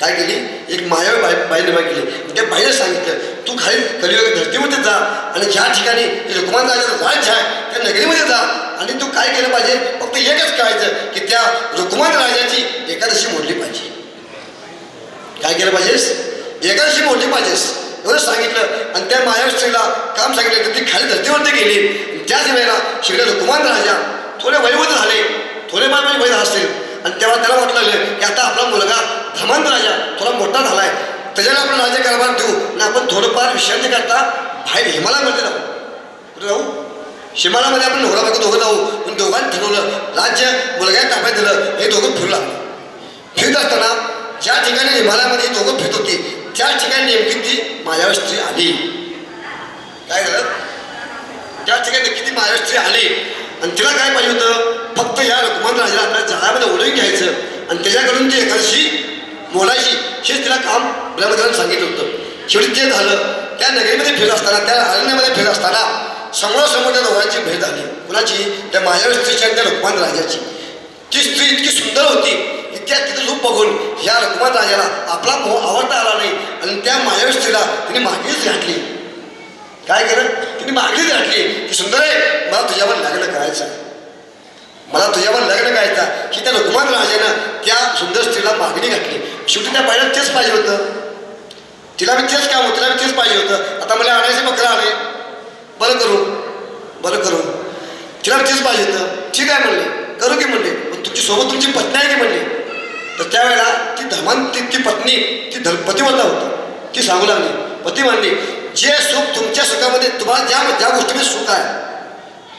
काय केली? एक मायावी बाई निर्माण केली. त्या बाईला सांगितलं, तू खाली कलियुग धर्तीमध्ये जा आणि ज्या ठिकाणी रुक्मान राजाचं राज्य आहे त्या नगरीमध्ये जा आणि तू काय केलं पाहिजे? फक्त एकच करायचं की त्या रुक्मान राजाची एकादशी मोडली पाहिजे. काय केलं पाहिजेस? एकादशी मोडली पाहिजेस एवढं सांगितलं. आणि त्या मायावी स्त्रीला काम सांगितलं तर ती खाली धर्तीवरती गेली. त्याच वेळेला शिवले रुक्मान राजा थोडे वयोवृद्ध झाले, थोडे माझे वय असतील, आणि तेव्हा त्याला वाटलं की आता आपला मुलगा धर्मांध राजा थोडा मोठा झालाय, त्याच्याला आपण राज्यकारभार देऊ ना, आपण थोडंफार विश्रांती करता बाहेर हिमालयामध्ये जाऊ. कुठे जाऊ? हिमालयामध्ये आपण नवरा बायको दोघं जाऊ. पण दोघांनी ठरवलं, राज्य मुलग्याने ताब्यात दिलं. हे दोघं फिरू लागले. फिरत असताना ज्या ठिकाणी हिमालयामध्ये ही दोघं फिरत होती त्या ठिकाणी नेमकी ती मायावी स्त्री आली. काय झालं? त्या ठिकाणी नक्की ती मायावी स्त्री आली आणि तिला काय पाहिजे होतं? फक्त या रुक्मान राजाला आपल्या जळामध्ये ओढून घ्यायचं आणि त्याच्याकडून ती एकादशी मोडायची. हेच तिला काम ब्रह्मदेवाने सांगितलं होतं. शेवटी ते झालं. त्या नगरीमध्ये फिरत असताना, त्या अरण्यामध्ये फिरत असताना समोरासमोर त्या दोघांची भेट झाली. कुणाची? त्या मायावी स्त्रीची आणि त्या रुक्मान राजाची. ती स्त्री इतकी सुंदर होती की त्या तिचं रूप बघून ह्या रुक्मान राजाला आपला मोह आवडता आला नाही आणि त्या मायावी स्त्रीला तिने मागेच घातली. काय केलं? तिने मागेच घातली की सुंदर आहे, मला तुझ्यावर लग्न करायचं, मला तुझ्यावर लग्न करायचं. की त्या रुक्मान राजानं त्या सुंदर स्त्रीला मागणी घातली. शेवटी त्या बाईला तेच पाहिजे होतं. तिला मी तेच काम होतं, तिला मी तेच पाहिजे होतं. आता मला आणायचे बकरा आले, बरं करू. तिला तेच पाहिजे होतं. ठीक आहे म्हणले, करू की म्हणले. पण तुमची सोबत तुमची पत्नी आहे की म्हणले. तर त्यावेळेला ती पत्नी ती पतिव्रता होती. ती सांगू लागली, पती म्हणली, जे सुख तुमच्या सुखामध्ये तुम्हाला ज्या गोष्टीमध्ये सुख आहे,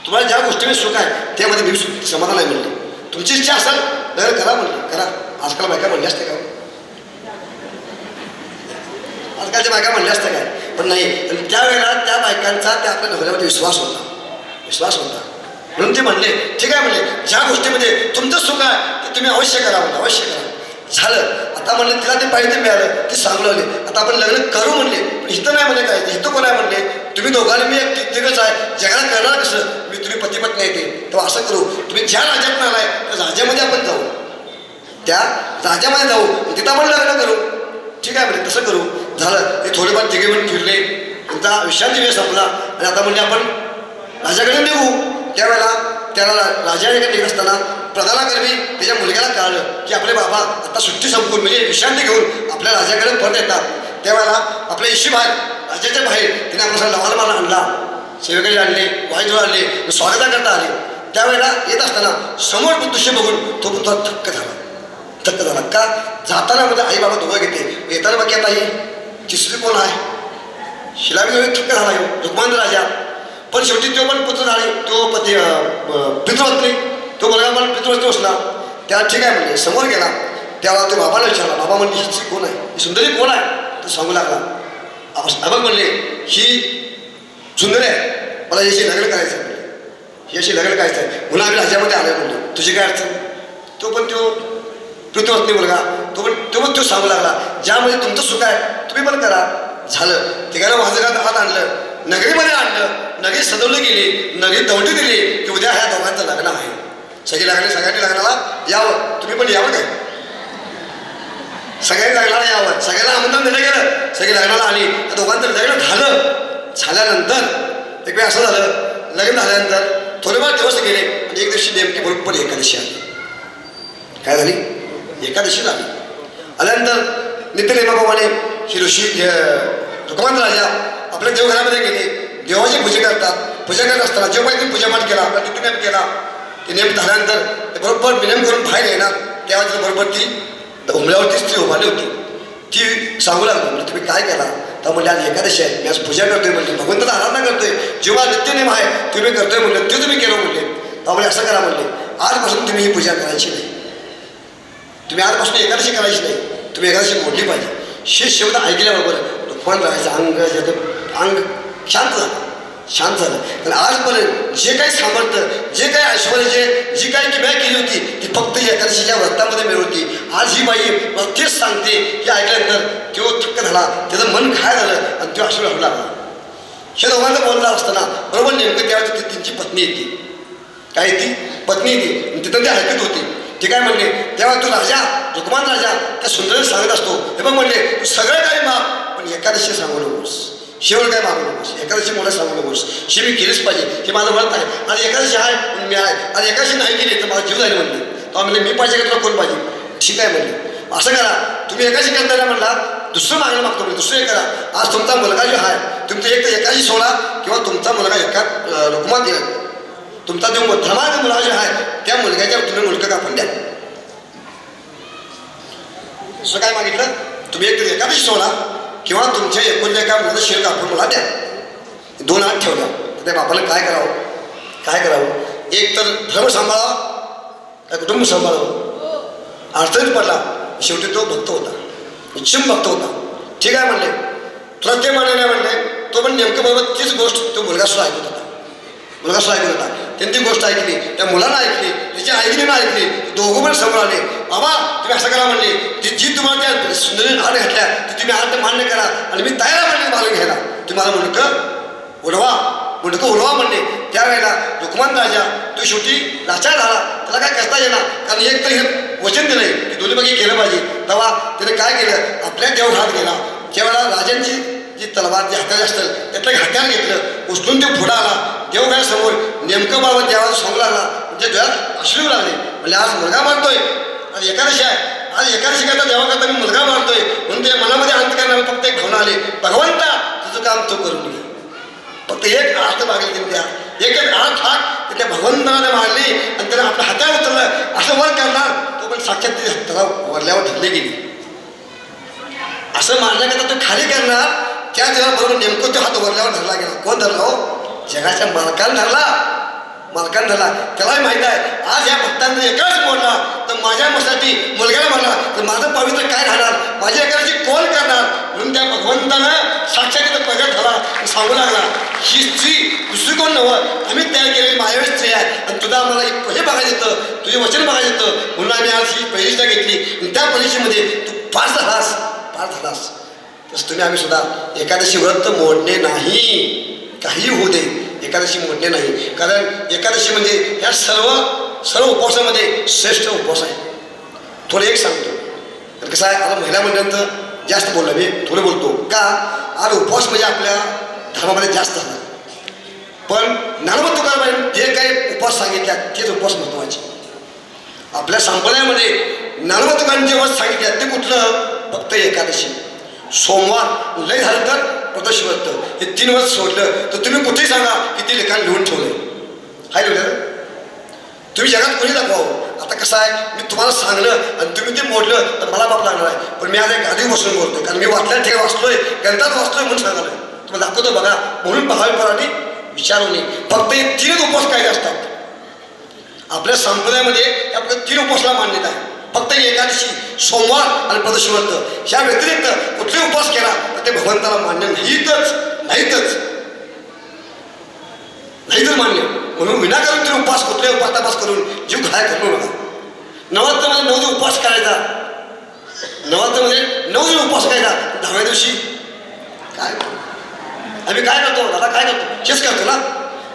तुम्हाला ज्या गोष्टीमध्ये सुख आहे त्यामध्ये मी समाधान आहे म्हणले. तुमची इच्छा असेल लग्न करा म्हणले, करा. आजकाल बायका म्हणल्या असते का? आजकालच्या बायका म्हणल्या असत्या काय? पण नाही. आणि त्यावेळेला त्या बायकांचा त्या आपल्या नवऱ्यामध्ये विश्वास होता. म्हणून ते म्हणले, ठीक आहे म्हणले, ज्या गोष्टीमध्ये तुमचं सुख आहे ते तुम्ही अवश्य करा म्हणलं, अवश्य करा. झालं. आता म्हणले तिला ते पाहिजे मिळालं, ते सांगू लागले, आता आपण लग्न करू म्हणले. पण इथं नाही म्हणले, काय इथं कोण आहे म्हणले, तुम्ही दोघांनी मी एक तिघच आहे, जगाला करणार कसं? मी तुम्ही पती पत्नी येते तेव्हा असं करू, तुम्ही ज्या राज्यात आलाय त्या राज्यामध्ये आपण जाऊ, त्या राज्यामध्ये जाऊ, तिथं आपण लग्न करू. ठीक आहे म्हणजे तसं करू. झालं ते थोडेफार तिघे म्हणून फिरले, त्यांचा विश्रांती वेळ संपला आणि आता म्हणजे आपण राजाकडे निघू. त्यावेळेला त्याला राजाकडे निघत असताना प्रधानाकरवी त्याच्या मुलग्याला कळलं की आपले बाबा आता सुट्टी संपून म्हणजे विश्रांती घेऊन आपल्या राजाकडे परत येतात. त्यावेळेला आपल्या इशी बाहेर राज्याच्या बाहेर तिने आपला लवाल माला आणला, सेवेकडे आणले, वाईजवळ आणले, स्वागता करता आले. त्यावेळेला येत असताना समोर दृश्य बघून तो पुन्हा थक्क झाला. का जाताना म्हणजे आई बाबा दोघं घेते, येताना बाकी आता ही तिसरी कोण आहे, शिलावी थक्क झाला येऊ रुक्मांद राजा. पण शेवटी तो पण पुत्र झाले, तो पती पितृपत्नी, तो मुलगा पण पितृपत्नी बसला. त्याला ठीक आहे म्हणजे समोर गेला. त्यावेळेला तो बाबाला विचारला, बाबा म्हणले ही कोण आहे, ही सुंदरी कोण आहे. तो सांगू लागला. अबक म्हणले ही सुंदरी आहे, मला याशी लग्न करायचं आहे, याशी लग्न करायचं आहे म्हणून आम्ही राज्यामध्ये आलोय म्हणलो. तुझी काय अडचण. तो पण तो पितृपत्नी मुलगा तो पण सांगू लागला, ज्यामध्ये तुमचं सुख आहे तुम्ही पण करा. झालं तिघांना माझं हात आणलं, नगरीमध्ये आणलं, नगरी सजवली गेली, नगरी दौंडी दिली की उद्या ह्या दोघांचं लग्न आहे. सगळ्यांनी लग्नाला यावं, तुम्ही पण यावं काय, सगळ्यांनी लग्नाला यावं, सगळ्यांना आमंत्रण दिलं गेलं, सगळी लग्नाला आली. त्या दोघांचं लग्न झाल्यानंतर एक वेळ असं झालं, लग्न झाल्यानंतर थोडेफार दिवस गेले आणि एक दिवशी नेमकी बरोबर एकादशी आली. काय झाली, एकादशी झाली. आल्यानंतर नित्यनेमाप्रमाणे ही ऋषी रुक्मांद राजा आपल्या देवघरामध्ये गेले, देवाची पूजा करतात. पूजा करत असताना जेव्हा त्यांनी पूजापाठ केला, आपला नित्यनेम केला, ते नेम झाल्यानंतर ते बरोबर विनम करून बाहेर येणार. तेव्हा बरोबर ती उमल्यावरती स्त्री उभारली होती. ती सांगू लागली, म्हणजे तुम्ही काय केला. तर म्हणजे आज एकादशी आहे, मी आज पूजा करतोय म्हणजे भगवंताचा आराधना करतोय, जेव्हा नित्यनेम आहे तुम्ही करतोय म्हणलं, ते तुम्ही केलं म्हणले. त्यामुळे असं करा म्हणले, आजपासून तुम्ही ही पूजा करायची नाही, तुम्ही आजपासून एकादशी करायची नाही, तुम्ही एकादशी मोडली पाहिजे. शेष शब्द ऐकल्याबरोबर रुक्मांद राजाचं अंग शांत झालं. कारण आजपर्यंत जे काही सामर्थ्य, जे काही ऐश्वर्य, जी काही किमया केली होती ती फक्त एकादशीच्या व्रतामध्ये मिळत होती. आज ही बाई मला तेच सांगते की ऐकल्यानंतर तो थक्क झाला, त्याचं मन काय झालं आणि तो अश्रू हटू लागला. हे दोघांचं बोलला असताना बरोबर नेमकं त्यावेळेस त्यांची पत्नी येते. काय ती पत्नी येते, तिथं ते ऐकत होती. ते काय म्हणले, तेव्हा तो राजा रुक्मांद राजा त्या सुंदरीला सांगत असतो, हे बघ म्हणले तू सगळं काही माग पण एकादशी सांगू नकोस, शेवट काय मागू नकोस, एकादशी मला सांगू नकोस, हे मी केलीच पाहिजे, हे माझं व्रत आहे. आज एकादशी आहे म्हणून मी आहे, आज एकादशी नाही केली तर माझा जीव जाईल म्हणले. तेव्हा म्हणले मी पाहिजे का तुला कोण पाहिजे. ठीक आहे म्हणले, असं करा तुम्ही एकादशी करताना म्हणला दुसरं मागणं मागतो म्हणजे दुसरं हे करा. आज तुमचा मुलगा जो आहे तुमचं एक तर एकादशी सोडा किंवा तुमचा मुलगा एका रुक्मात येईल, तुमचा जो धर्माचा मुलगा जो आहे त्या मुलग्याच्या तुम्ही मुलगा कापून द्या. असं काय मागितलं, तुम्ही एक तर एकादशी सोडा किंवा तुमच्या एकुलत्या एका मुलाचं शेर कापून मला द्या. दोन हात ठेवल्या. तर त्या बापाला काय करावं, एक तर धर्म सांभाळावा काय कुटुंब सांभाळावं, अडचणीत पडला. शेवटी तो भक्त होता, निश्चिम भक्त होता. ठीक आहे म्हणले, तुला ते मान्य नाही म्हणले. तो पण नेमकं बरोबर तीच गोष्ट तो मुलगा सुद्धा ऐकत होता. त्यांनी ती गोष्ट ऐकली, त्या मुलानं ऐकली, त्याच्या आईने ऐकली. दोघं पण समोर आले. बाबा तुम्ही असं करा म्हणले, ती जी तुम्हाला त्या सुंदरीने हात घातल्या ती तुम्ही हात मान्य करा आणि मी तयार म्हणले मालून घ्यायला. तुम्ही मला मुंडकं उडवा म्हणले. त्यावेळेला रुक्मांद राजा तो शेवटी लाचार झाला, त्याला काय करता येणार, कारण एक तर हे वचन दिलंय की दोन्ही बाकी केलं पाहिजे. तेव्हा त्याने काय केलं, आपल्या देवघरात गेला. त्यावेळेला राजांची जी तलवार जी हाताची असतं त्यातलं हत्यार घेतलं, उचलून ते पुढं आला. देवघरासमोर नेमकं बाबा देवाला सांगू लागला, म्हणजे डोळ्यात अश्रू लागले. म्हणजे आज मुलगा मारतोय, आज एकादशी आहे, आज एकादशी करता देवा करता मी मुलगा मारतोय म्हणून ते मनामध्ये अंत करणार फक्त एक भावना आली, भगवंता तुझं काम तो करून घे. फक्त एक आर्थ मागली त्यांनी, त्या एक आर्थ हात त्या भगवंताने मारली आणि त्याने आपलं हातावर उचललं. असं वर करणार तो पण साक्षात ते त्याला वरल्यावर धरले गेली. असं मारण्याकरता तो खाली करणार, त्या देवाबरोबर नेमकं तो हात वरल्यावर धरला गेला. कोण धरला हो, जगाच्या मालकानं धरला. त्यालाही माहीत आहे आज या भक्तांना एकाच मोडला तर माझ्या मसाठी मुलग्याला मारला तर माझं पवित्र काय राहणार, माझी एकाची कोण करणार. म्हणून त्या भगवंतानं साक्षात तिथं प्रगट झाला, सांगू लागला ही स्त्री दुसरी कोण नव्हतं, आम्ही तयार केलेली मायावी स्त्री आहे आणि तुला आम्हाला हे बघायचं येतं, तुझे वचन बघायचं येतं म्हणून आम्ही आज ही परीक्षा घेतली. आणि त्या परीक्षेमध्ये तू पास झालास. तसं तुम्ही आम्ही सुद्धा एकादशी व्रत मोडणे नाही, काही होऊ दे. एकादशी मोडणे नाही. कारण एकादशी म्हणजे ह्या सर्व उपवासामध्ये श्रेष्ठ उपवास आहे. थोडं एक सांगतो. तर कसं आहे, आता महिला मंडळांचं जास्त बोललं मी, थोडं बोलतो का. आज उपवास म्हणजे आपल्या धर्मामध्ये जास्त झाला. पण ज्ञानोबा तुकारामांनी जे काही उपवास सांगितल्या तेच उपवास महत्त्वाचे. आपल्या संप्रदायामध्ये ज्ञानोबा तुकारामांनी जे उपवास सांगितले ते कुठलं, फक्त एकादशी, सोमवार, लय झालं तर प्रदोषव्रत, हे 3 वर्ष सोडलं तर तुम्ही कुठेही सांगा किती लेखान लिहून ठेवलंय. हाय लिहिलं तुम्ही जगात कोणी दाखवावं. आता कसं आहे, मी तुम्हाला सांगलं आणि तुम्ही ते मोडलं तर मला बाप लागणार आहे. पण मी आता गादी बसून बोलतोय, कारण मी वाचल्या ठिकाणी वाचलोय, ग्रंथात वाचलोय म्हणून सांगालोय. तुम्हाला दाखवतो बघा. म्हणून भाविकांनी विचारू नये. फक्त हे 3 उपवास काय असतात आपल्या संप्रदायामध्ये. आपल्या 3 उपवासाला मान्यता आहे. फक्त एकादशी, सोमवार आणि प्रदोषव्रत. ह्या व्यतिरिक्त कुठले उपवास केला तर ते भगवंताला मान्य नाहीतच मान्य. म्हणून विनाकारण तुम्ही उपवास, कुठले उपास करून जीव घाय करू नका. नवरात्रमध्ये 9 दिवस उपवास करायचा. नवरात्रमध्ये 9 दिवस उपवास करायचा. 10व्या दिवशी काय आम्ही काय करतो, दादा काय करतो, हेच करतो ना.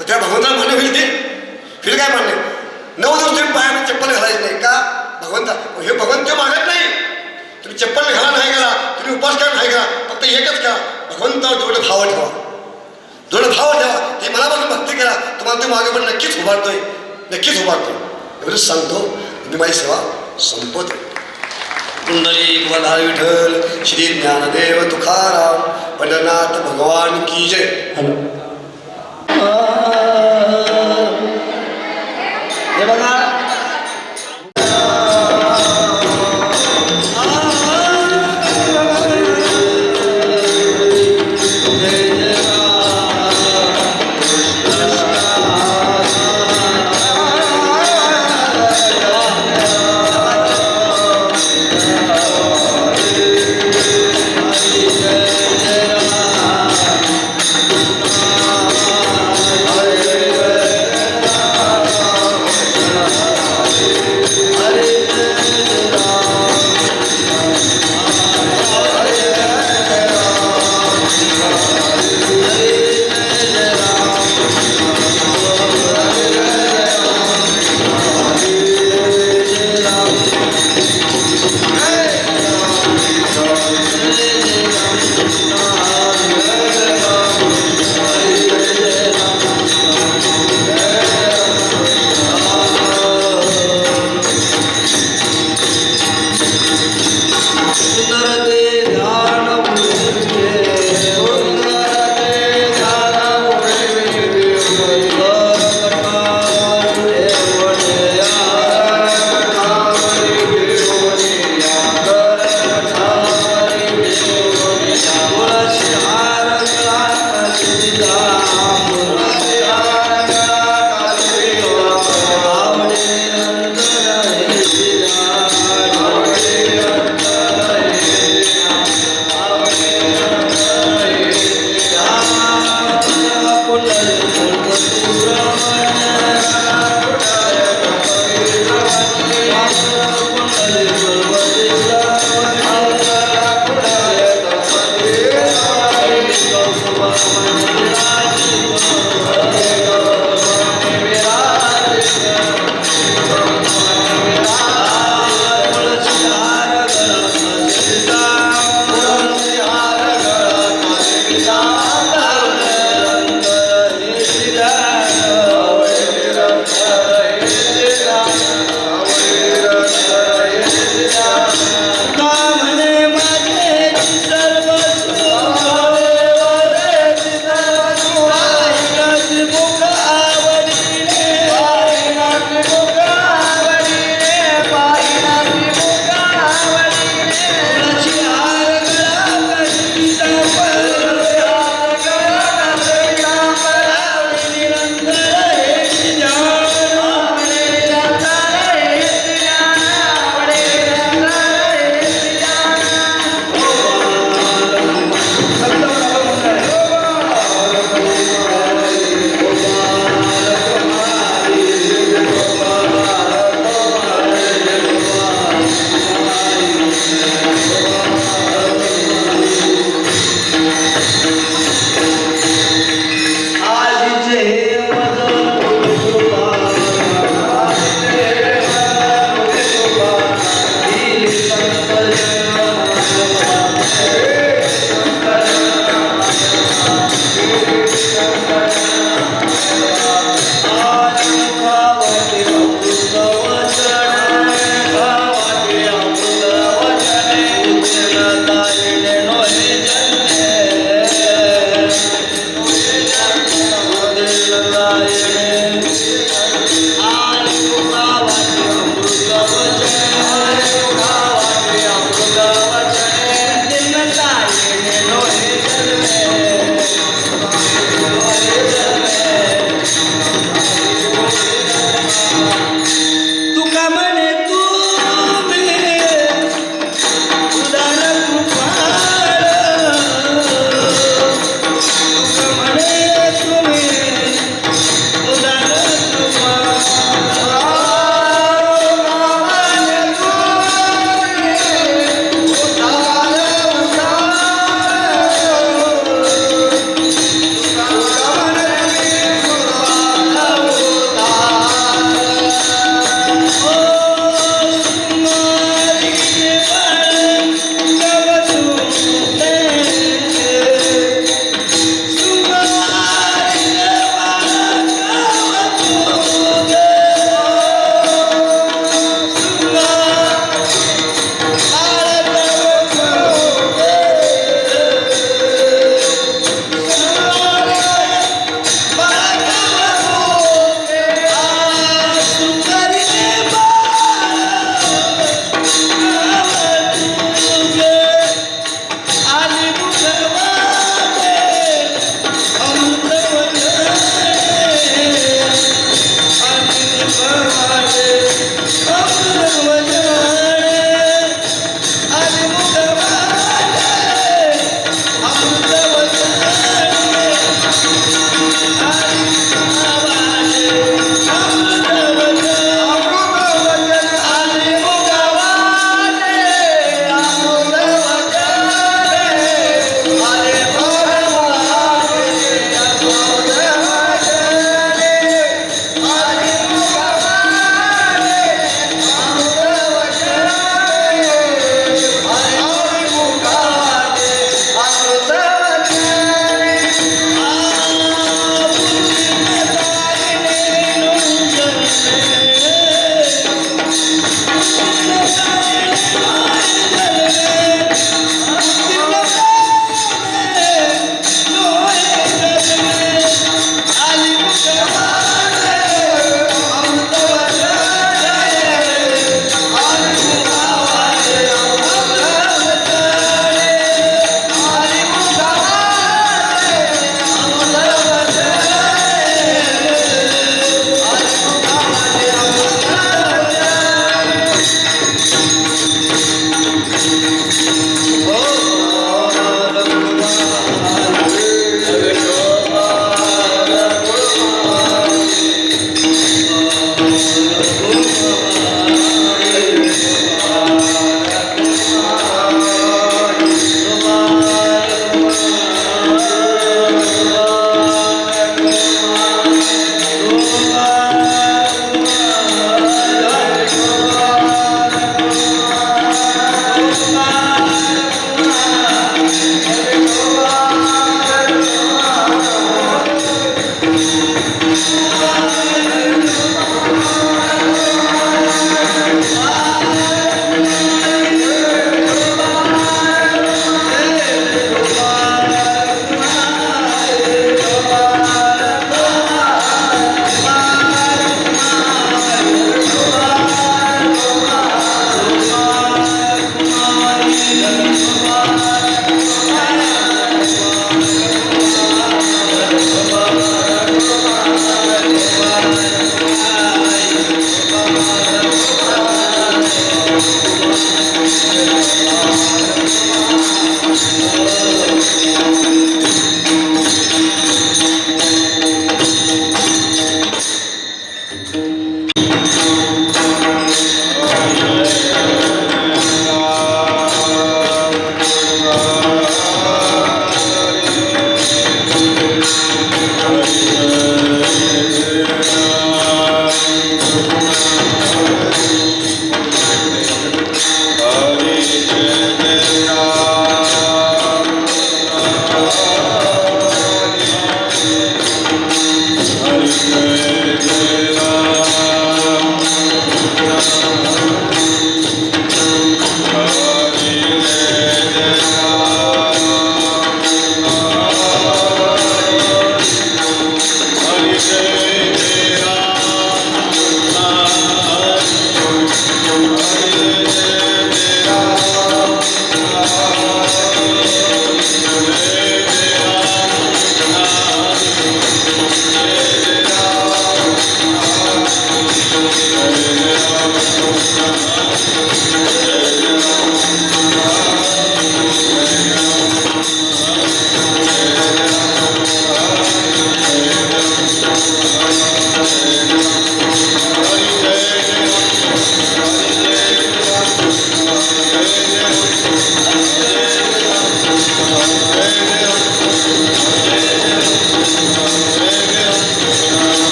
तर त्या भगवंताला मान्य होईल ते. फिर काय मान्य, 9 दिवस तुम्ही पायामध्ये चप्पल घालायची नाही का. भगवंता हे भगवंत ते मागत नाही. तुम्ही चप्पल घाला नाही करा, तुम्ही उपवास करा नाही करा, फक्त एकच करा, भगवंतावर जेवढं भाव ठेवा, ते मनापासून भक्ती करा. तुम्हाला ते मागे पण नक्कीच उभारतोय. एवढंच सांगतो. मी माझी सेवा संपवतो. कुंडली वधार विठ्ठल श्री ज्ञानदेव तुकाराम पंढरनाथ भगवान की जय. हे बघा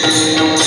Thank you.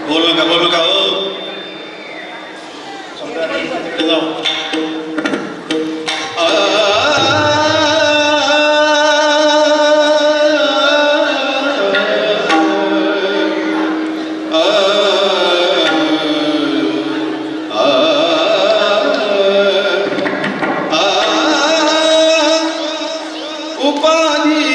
बोलू नका हो. तिकडे जाऊ. Upani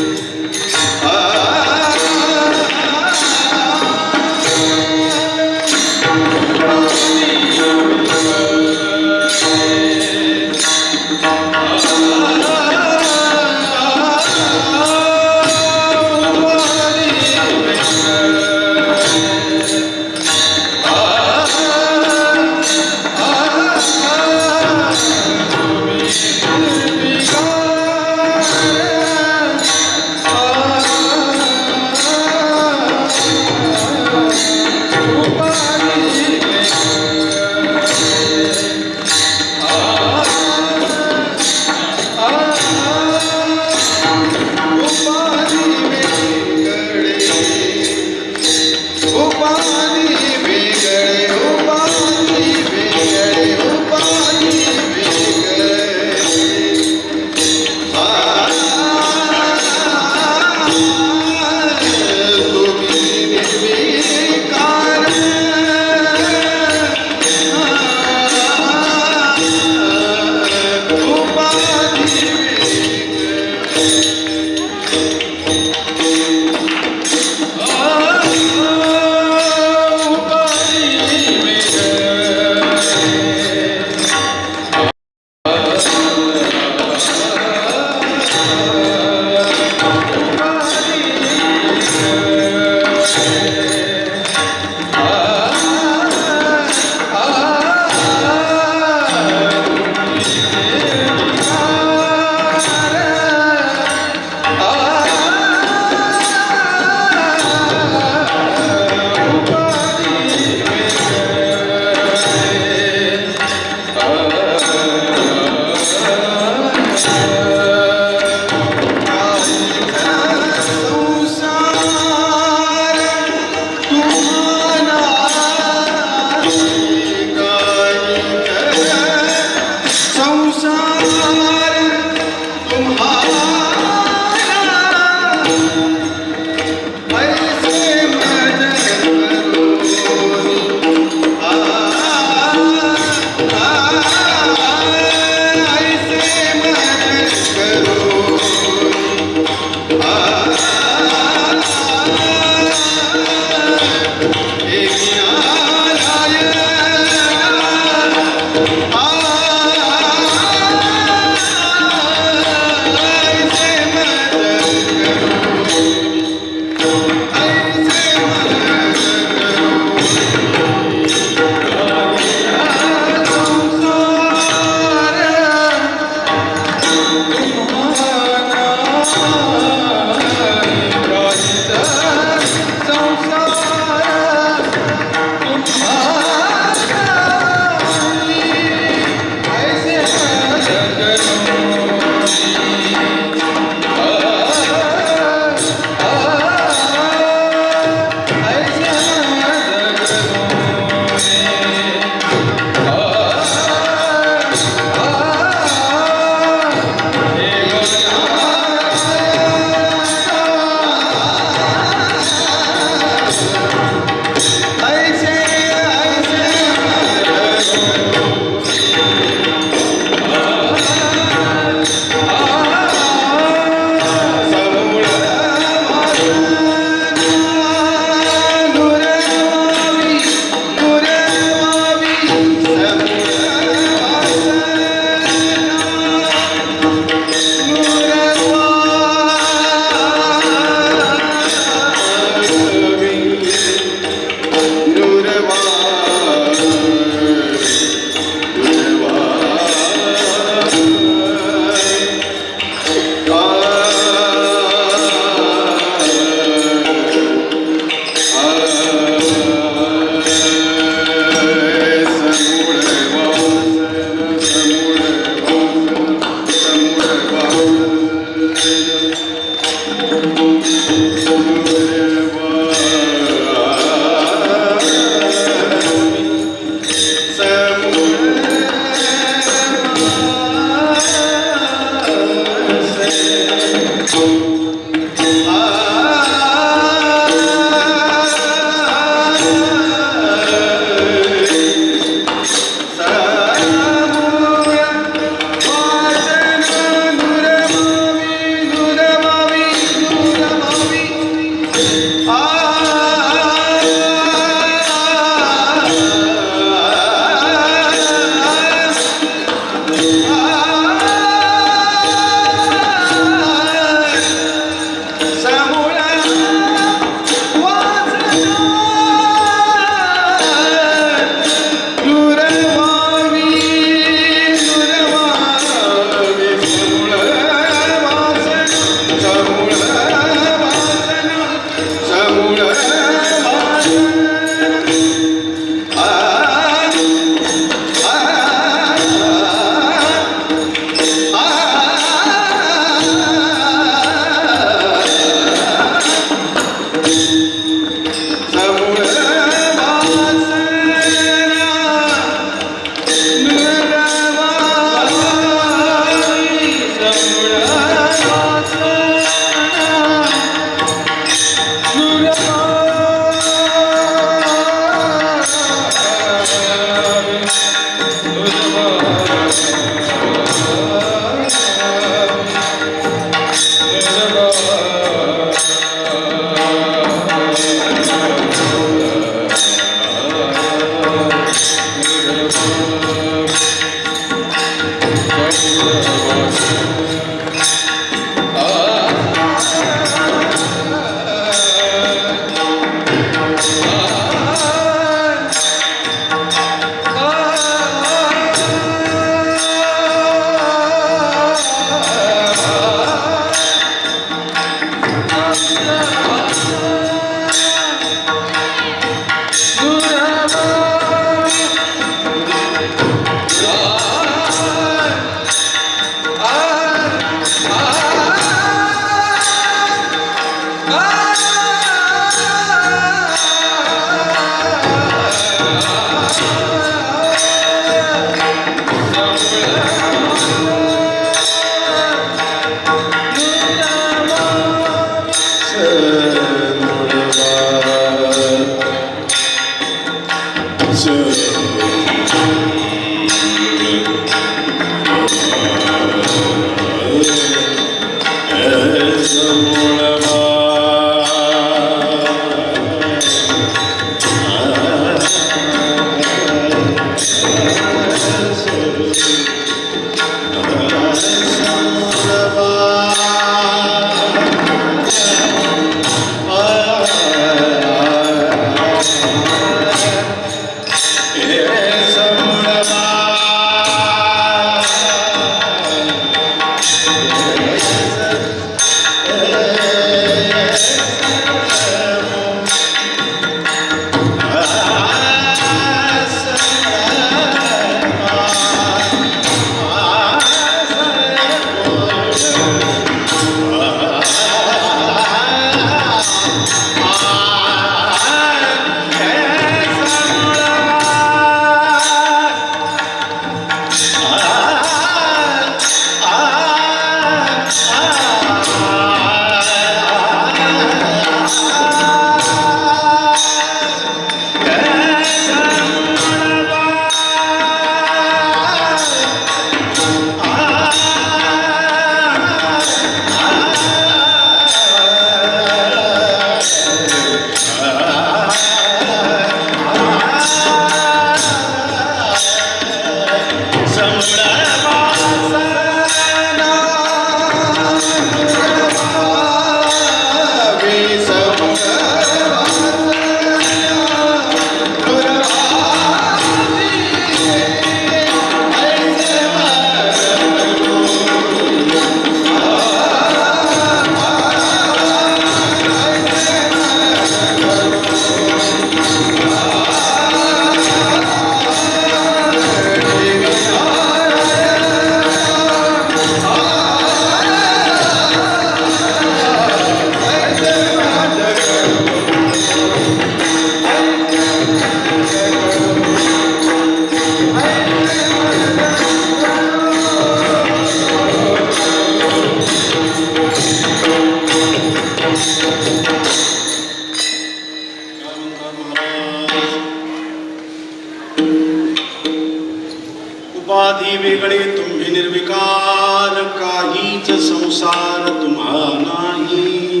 काहीच संसार तुम्हा नाही,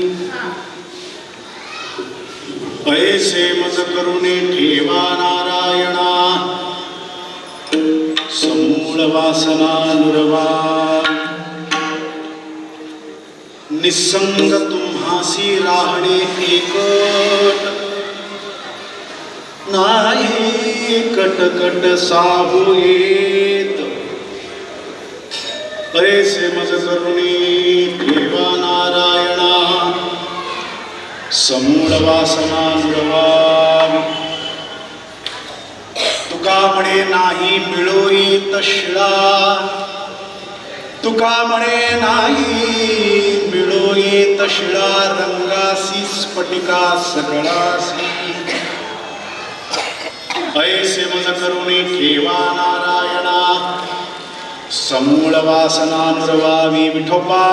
ऐसे मज करुणे ठेवा नारायणा, समूळ वासना नुरवा, निसंग तुम्हासी राहणे एकट, नाही कटकट साहू येत, ऐसे मज करुणी ठेवा नारायणा, समूळ वासना नुरवा, तुका म्हणे नाही मिळोई तशिळा, तुका म्हणे नाही मिळोई तशिळा, रंगासी स्फटिका सगळासी, ऐसे मज करुणी ठेवा नारायणा, समूळ वासना नुरवावी. विठोबा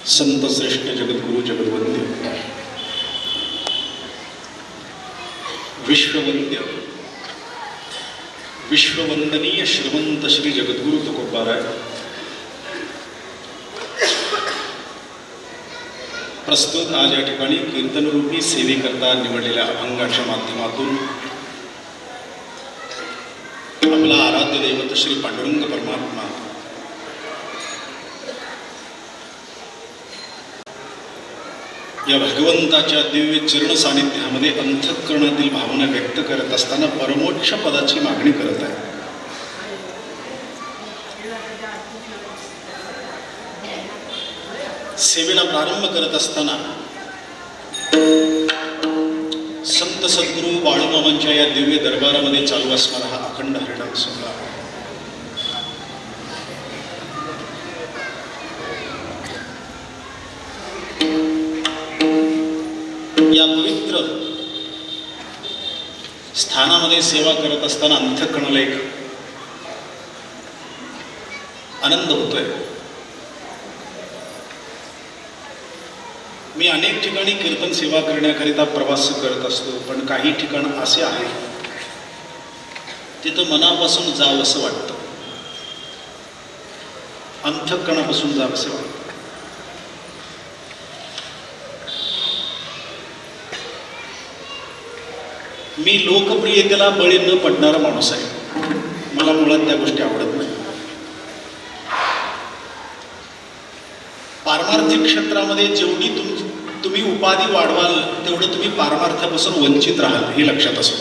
संत श्रेष्ठ जगद्गुरु जगद्वंद्य विश्ववंद्य विश्ववंदनीय श्रीमंत श्री जगद्गुरु तुकोबाराय प्रस्तुत आज या ठिकाणी कीर्तनरूपी सेवेकरता निवडलेल्या अभंगाच्या माध्यमातून आपला आराध्य दैवत श्री पांडुरंग परमात्मा या भगवंताच्या दिव्य चरण सानिध्यामध्ये अंतःकरणातील भावना व्यक्त करत असताना परमोच्च पदाची मागणी करत आहे. सेवेला प्रारंभ करत असताना संत सद्गुरू बाळूमामांच्या या दिव्य दरबारामध्ये चालू असणारा हा अखंड हरिनाम सोहळा या पवित्र स्थानामध्ये सेवा करत असताना अंतःकरणाला एक आनंद होतोय. मी अनेक ठिकाणी कीर्तन सेवा करण्याकरिता प्रवास करत असतो, पण काही ठिकाण असे आहे तिथं मनापासून जावंसं वाटतं, अंतःकरणापासून जावंसं वाटतं. मी लोकप्रियतेला बळी न पडणारा माणूस आहे. मला मुळात त्या गोष्टी आवडत नाही. पारमार्थिक क्षेत्रामध्ये जेवढी तुम्ही उपाधी वाढवाल तेवढं तुम्ही पारमार्थापासून वंचित राहाल, हे लक्षात असो.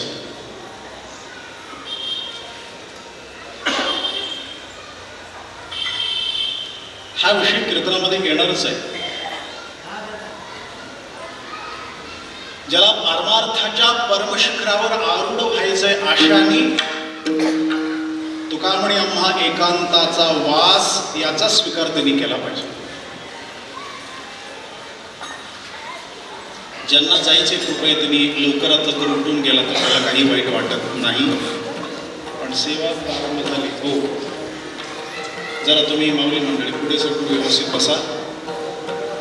हा विषय कीर्तनामध्ये येणारच आहे. ज्याला पारमार्थाच्या परमशिखरावर आरूढ व्हायचंय आशानी तुका म्हणे आम्हा एकांताचा वास याचा स्वीकार त्यांनी केला पाहिजे. ज्यांना जायचे कृपया त्यांनी लवकरात लवकर उठून गेला तर मला काही वाईट वाटत नाही, पण सेवा प्रारंभ झाली. हो, जरा तुम्ही माऊली मंडळी पुढे सरकून व्यवस्थित बसा.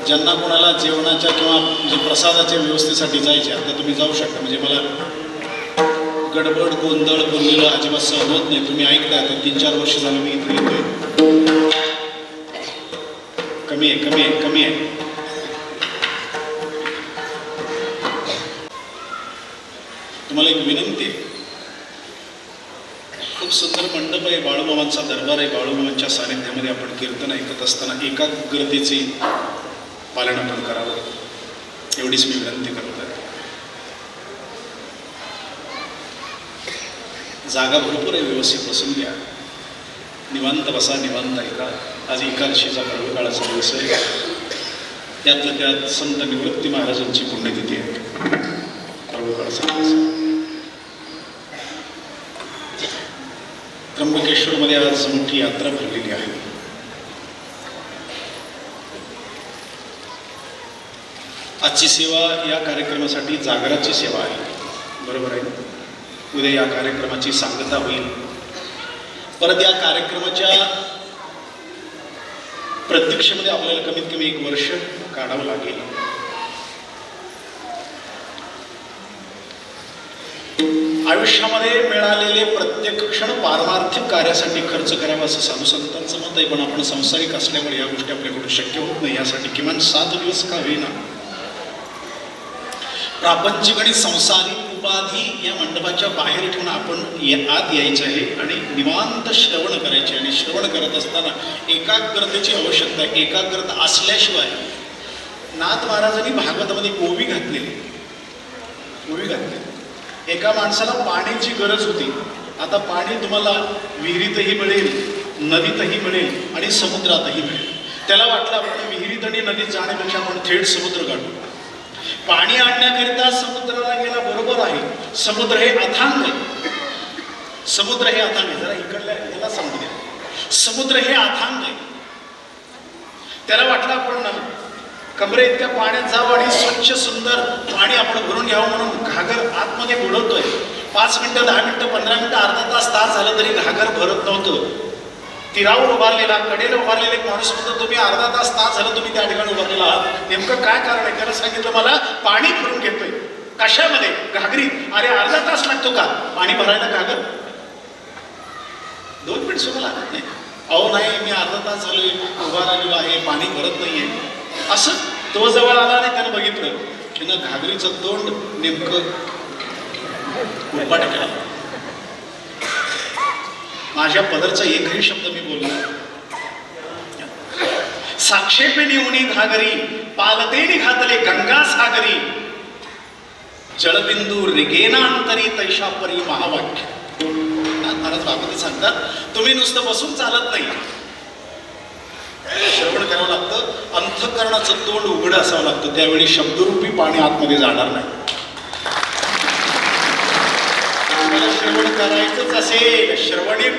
ज्यांना कोणाला जेवणाच्या किंवा म्हणजे प्रसादाच्या व्यवस्थेसाठी जायचे आता तुम्ही जाऊ शकता. म्हणजे मला गडबड गोंधळ बोललेलं अजिबात सहन होत नाही. तुम्ही ऐकताय, आता 3-4 वर्ष झालं मी इथे येतोय. कमी आहे कमी आहे कमी आहे. तुम्हाला एक विनंती आहे. खूप सुंदर मंडप आहे, बाळूमामांचा दरबार आहे. बाळूमामांच्या सानिध्यामध्ये आपण कीर्तन ऐकत असताना एकाग्रतेची पालन आपण करावं, एवढीच मी विनंती करत आहे. जागा भरपूर आहे, व्यवस्थित बसून घ्या, निवांत बसा, निवांत ऐका. आज एकादशीचा पर्व काळाचा दिवस आहे. त्यातल्या त्यात संत निवृत्ती महाराजांची पुण्यतिथी आहे. प्रभुकाळ सांगितलं. त्र्यंबकेश्वरमध्ये आज मोठी यात्रा भरलेली आहे. आजची सेवा या कार्यक्रमासाठी जागराची सेवा आहे. बरोबर आहे. उद्या या कार्यक्रमाची सांगता होईल. परत या कार्यक्रमाच्या प्रतीक्षेमध्ये आपल्याला कमीत कमी 1 वर्ष काढावं लागेल. आयुष्यामध्ये मिळालेले प्रत्येक क्षण पारमार्थिक कार्यासाठी खर्च करावा असं साधू संतांचं मत आहे. पण आपण संसारिक असल्यामुळे या गोष्टी आपल्याकडून शक्य होत नाही. यासाठी किमान 7 दिवस का होईना प्रापंचिक आणि संसारिक उपाधी या मंडपाच्या बाहेर ठेवून आपण आत यायचे आहे आणि निवांत श्रवण करायचे. आणि श्रवण करत असताना एकाग्रतेची आवश्यकता आहे. एकाग्रता असल्याशिवाय नाथ महाराजांनी भागवतामध्ये ओवी घातलेली. एका माणसाला पाण्याची गरज होती. आता पाणी तुम्हाला विहिरीतही मिळेल, नदीतही मिळेल आणि समुद्रातही मिळेल. त्याला वाटलं आपण विहिरीत आणि नदीत जाण्यापेक्षा आपण थेट समुद्र गाठू. पाणी आणण्याकरिता समुद्राला गेला. बरोबर आहे. समुद्र हे अथांग आहे. समुद्र हे अथांग आहे. जरा इकडल्या याला समजू द्या. समुद्र हे अथांग आहे. त्याला वाटलं आपण कमरे इतक्या पाण्यात जावं आणि स्वच्छ सुंदर पाणी आपण भरून घ्यावं म्हणून घागर आतमध्ये बुडवतोय. 5 मिनिटं, 10 मिनिटं, 15 मिनिटं, अर्धा तास, तास झालं तरी घागर भरत नव्हतं. तीरावर उभारलेला, कडेला उभारलेला एक माणूस म्हणतो, तुम्ही अर्धा तास, तास झालं तुम्ही त्या ठिकाणी उभारलेला आहात, नेमकं काय कारण आहे? त्याला सांगितलं, मला पाणी भरून घेतोय. कशामध्ये? घागरीत. अरे अर्धा तास लागतो का पाणी भरायला घागर? 2 मिनिट सुद्धा लागत नाही. अहो नाही, मी अर्धा तास झालोय उभा राहिलेलो आहे, पाणी भरत नाहीये. असं तो जवळ आला आणि त्यानं बघितलं की ना घागरीचं तोंड नेमकं उपाट केला. माझ्या पदरचा एकही शब्द मी बोलला. साक्षेपे निवणी घागरी पालतेने घातले गंगा सागरी जळबिंदू रिगेनांतरी तैशापरी महावाक्य. महाराज बाबा सांगतात, तुम्ही नुसतं बसून चालत नाही, श्रवण करावं लागतं. अंतःकरणाचं तोंड उघडं असावं लागतं. त्यावेळी शब्दरूपी पाणी आतमध्ये जाणार नाही. श्रवण करायचंच असेल, श्रवणी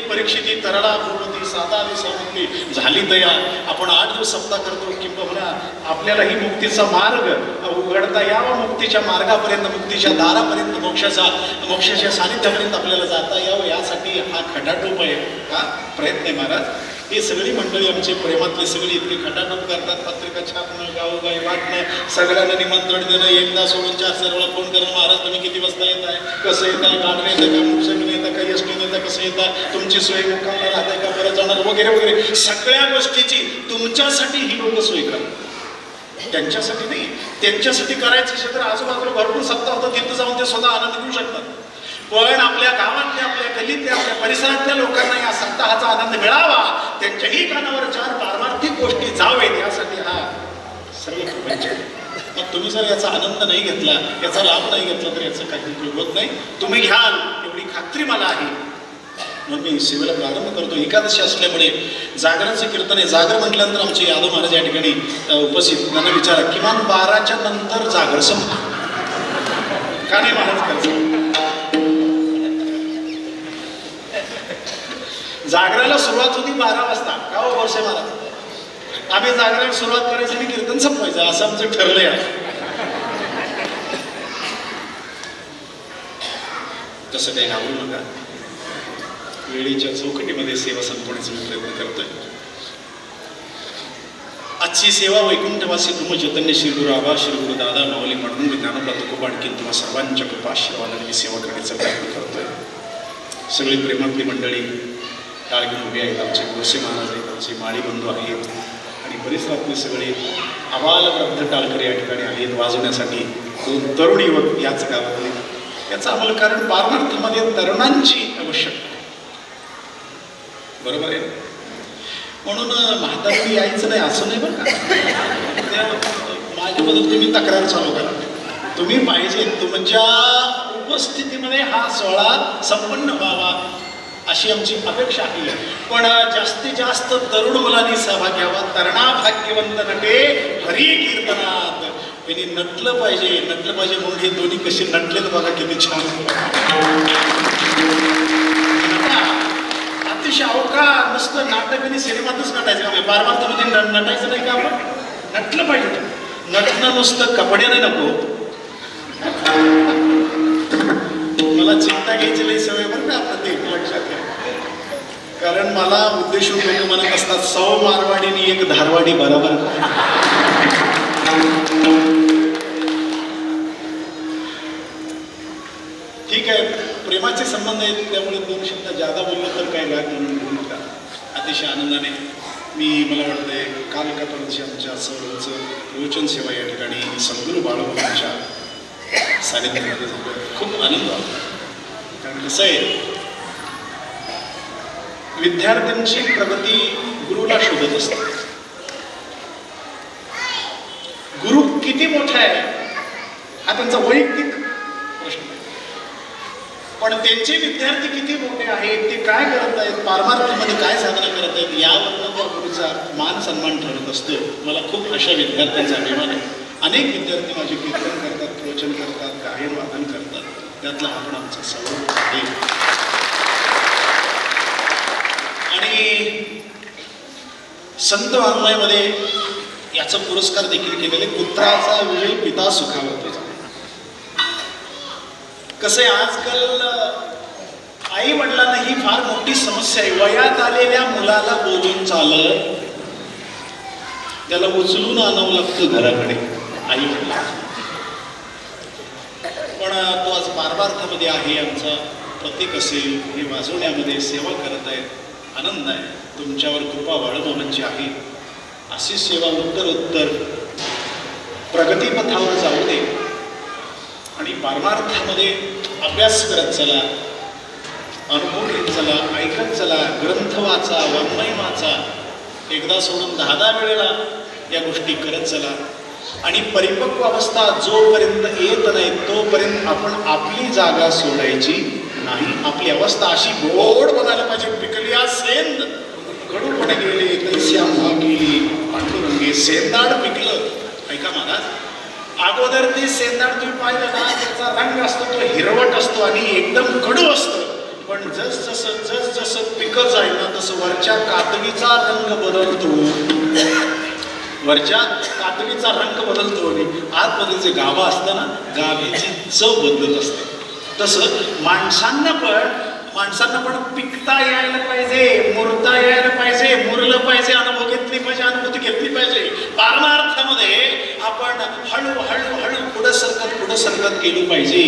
परीक्षिती तरळा भूमती साधा दिवसामुक्ती झाली तयार. आपण 8 दिवस सप्ताह करतो, किंबहुना आपल्याला ही मुक्तीचा मार्ग उघडता यावा. मुक्तीच्या मार्गापर्यंत, मुक्तीच्या दारापर्यंत, मोक्षाच्या सानिध्यापर्यंत आपल्याला जाता यावं, यासाठी हा खटाटोप आहे, हा प्रयत्न आहे. महाराज ही सगळी मंडळी आमची प्रेमातली सगळी इतकी खटाटोप करतात. पत्रिका छापणं, गावोगावी वाटणं, सगळ्यांना निमंत्रण देणं, एकदा सोडून 4 सरळा फोन करणं, महाराज तुम्ही किती वाजता येत आहे, कसं येत आहे, गाडीने येतं का, मोटरसायकलने येतं का, एसटीने येतं, कसं येतं, तुमची सोय मुक्कामला राहते का, परत जाणार, वगैरे वगैरे सगळ्या गोष्टीची तुमच्यासाठी ही लोक सोय करतात. त्यांच्यासाठी नाही. त्यांच्यासाठी करायचं असेल तर आजूबाजूला भरपूर सत्ता होतं, तिथं जाऊन ते स्वतः आनंद घेऊ शकतात. पण आपल्या गावातल्या, आपल्या गल्लीतल्या, आपल्या परिसरातल्या लोकांना या सप्ताहाचा आनंद मिळावा, त्यांच्याही कानावर 4 पारमार्थिक गोष्टी जावेत, यासाठी हा सर्व प्रपंच. मग तुम्ही जर याचा आनंद नाही घेतला, याचा लाभ नाही घेतला, तर याचं काही उपयोग होत नाही. तुम्ही घ्याल एवढी खात्री मला आहे. म्हणून मी सेवेला प्रारंभ करतो. एकादशी असल्यामुळे जागराचं कीर्तन आहे. जागर म्हटल्यानंतर आमचे यादव महाराज या ठिकाणी उपस्थित, त्यांना विचारा किमान 12च्या नंतर जागर संपतो का नाही महाराज? करायचं जागराला सुरुवात होती 12 वाजता. का हो बोरसे महाराज? आम्ही जागराला सुरुवात करायची आणि कीर्तन संपवायचं असं आमचं ठरलंय. तसं काही घाबरू नका. वेळेच्या चौकटीमध्ये सेवा संपवण्याचा मी प्रयत्न करतोय. आजची सेवा वैकुंठवासी ब्रह्मचैतन्य श्री गुरु आबा, श्री गुरु दादा, माऊली म्हणून ज्ञानोबा तुकोबा, आणखीन तुम्हा सर्वांच्या कृपा आशीर्वादाने मी सेवा करण्याचा प्रयत्न करतोय. सगळी प्रेमातली मंडळी टाळगीन उभी आहेत. आमचे गोसे महाराज आहेत, आमचे माळी बंधू आहेत आणि परिसरातले सगळे आबाल वृद्ध टाळकरी या ठिकाणी आहेत वाजवण्यासाठी. 2 तरुण युवक याच गावातले. याचं आम्हाला कारण पारमार्थामध्ये तरुणांची आवश्यकता. बरोबर आहे. म्हणून म्हातारी यायचं नाही असं नाही बरं का. माझ्याबद्दल तुम्ही तक्रार चालू करा. तुम्ही पाहिजे, तुमच्या उपस्थितीमध्ये हा सोहळा संपन्न व्हावा अशी आमची अपेक्षा आहे. पण जास्तीत जास्त तरुण मुलांनी सहभाग घ्यावा. तरणा भाग्यवंत नटे हरी कीर्तनात. त्यांनी नटलं पाहिजे म्हणून हे दोन्ही कसे नटलेत बघा, किती छान. अतिशय अवकाश नुसतं नाटक आणि सिनेमातच नटायचं का, पारमार्थामध्ये नटायचं नाही का आपण? नटलं पाहिजे. नटणं नुसतं कपड्याने नको. मला चिंता घ्यायची लई सवय बरं का आपलं, ते लक्षात घ्या. कारण मला उद्देशून लोक म्हणत असतात 100 मारवाडी आणि 1 धारवाडी बरोबर. ठीक आहे, प्रेमाचे संबंध आहेत त्यामुळे 2 शब्द जादा बोललो तर काय राग म्हणून घेऊ नका. अतिशय आनंदाने मला वाटतंय काल का परवाची आमच्या सर्वांचं प्रवचन सेवा या ठिकाणी सद्गुरू बाळूमामांच्या सानिध्यामध्ये झालं. खूप आनंद वाटला. कारण कसं आहे, विद्यार्थ्यांची प्रगती गुरुला शोधत असते. गुरु किती मोठा आहे हा त्यांचा वैयक्तिक प्रश्न आहे, पण त्यांचे विद्यार्थी किती मोठे आहेत, ते काय करत आहेत, पारमार्थामध्ये काय साधना करत आहेत, यावरनं त्या गुरुचा मान सन्मान ठरत असतो. मला खूप अशा विद्यार्थ्यांचा अभिमान आहे. अनेक विद्यार्थी माझे कीर्तन करतात, प्रवचन करतात, गायन वादन करतात. त्यातला आपण आमचा सौरभ आहे. आणि संत वाङ्मयामध्ये याचा पुरस्कार देखील केलेले, पुत्राचा विजय पिता सुखावतो. कसं आहे, आजकाल आई वडिलांना ही फार मोठी समस्या आहे. वयात आलेल्या मुलाला बोलून चालत, त्याला उचलून आणावं लागतं घराकडे आई वडिलांना. पण तो आज पारमार्थामध्ये आहे, आमचा प्रतीक असेल, हे वाजवण्यामध्ये सेवा करत आहेत. आनंद आहे. तुमच्यावर कृपा बाळूमामांची आहे. अशी सेवा उत्तर प्रगतीपथावर जाऊ दे. आणि पारमार्थामध्ये अभ्यास करत चला, अनुभव घेत चला, ऐकत चला, ग्रंथ वाचा, वाङ्मय वाचा. एकदा सोडून 10 वेळेला या गोष्टी करत चला. आणि परिपक्व अवस्था जोपर्यंत येत नाही तोपर्यंत आपण आपली जागा सोडायची नाही. आपली अवस्था अशी गोड बनायला पाहिजे. पिकलिया सेंद कडूपणे गेले कैस्या गेली पांडुरंगे. सेंदाड पिकलं. ऐका महाराज, अगोदर ते सेंदाड तुम्ही पाहिलं ना, त्याचा रंग असतो तो हिरवट असतो आणि एकदम कडू असतं. पण जसं पिकं जाईल ना तसं वरच्या कातवीचा रंग बदलतो. वरच्या कातवीचा रंग बदलतो आणि आतमध्ये जे गाभा असतं ना, गाभेची चव बदलत असते. तसं माणसांना पण पिकता यायला पाहिजे, मुरता यायला पाहिजे, मुरलं पाहिजे, अनुभव घेतली पाहिजे, अनुभूती घेतली पाहिजे. पारमार्थामध्ये आपण हळू पुढं सरकत गेलो पाहिजे.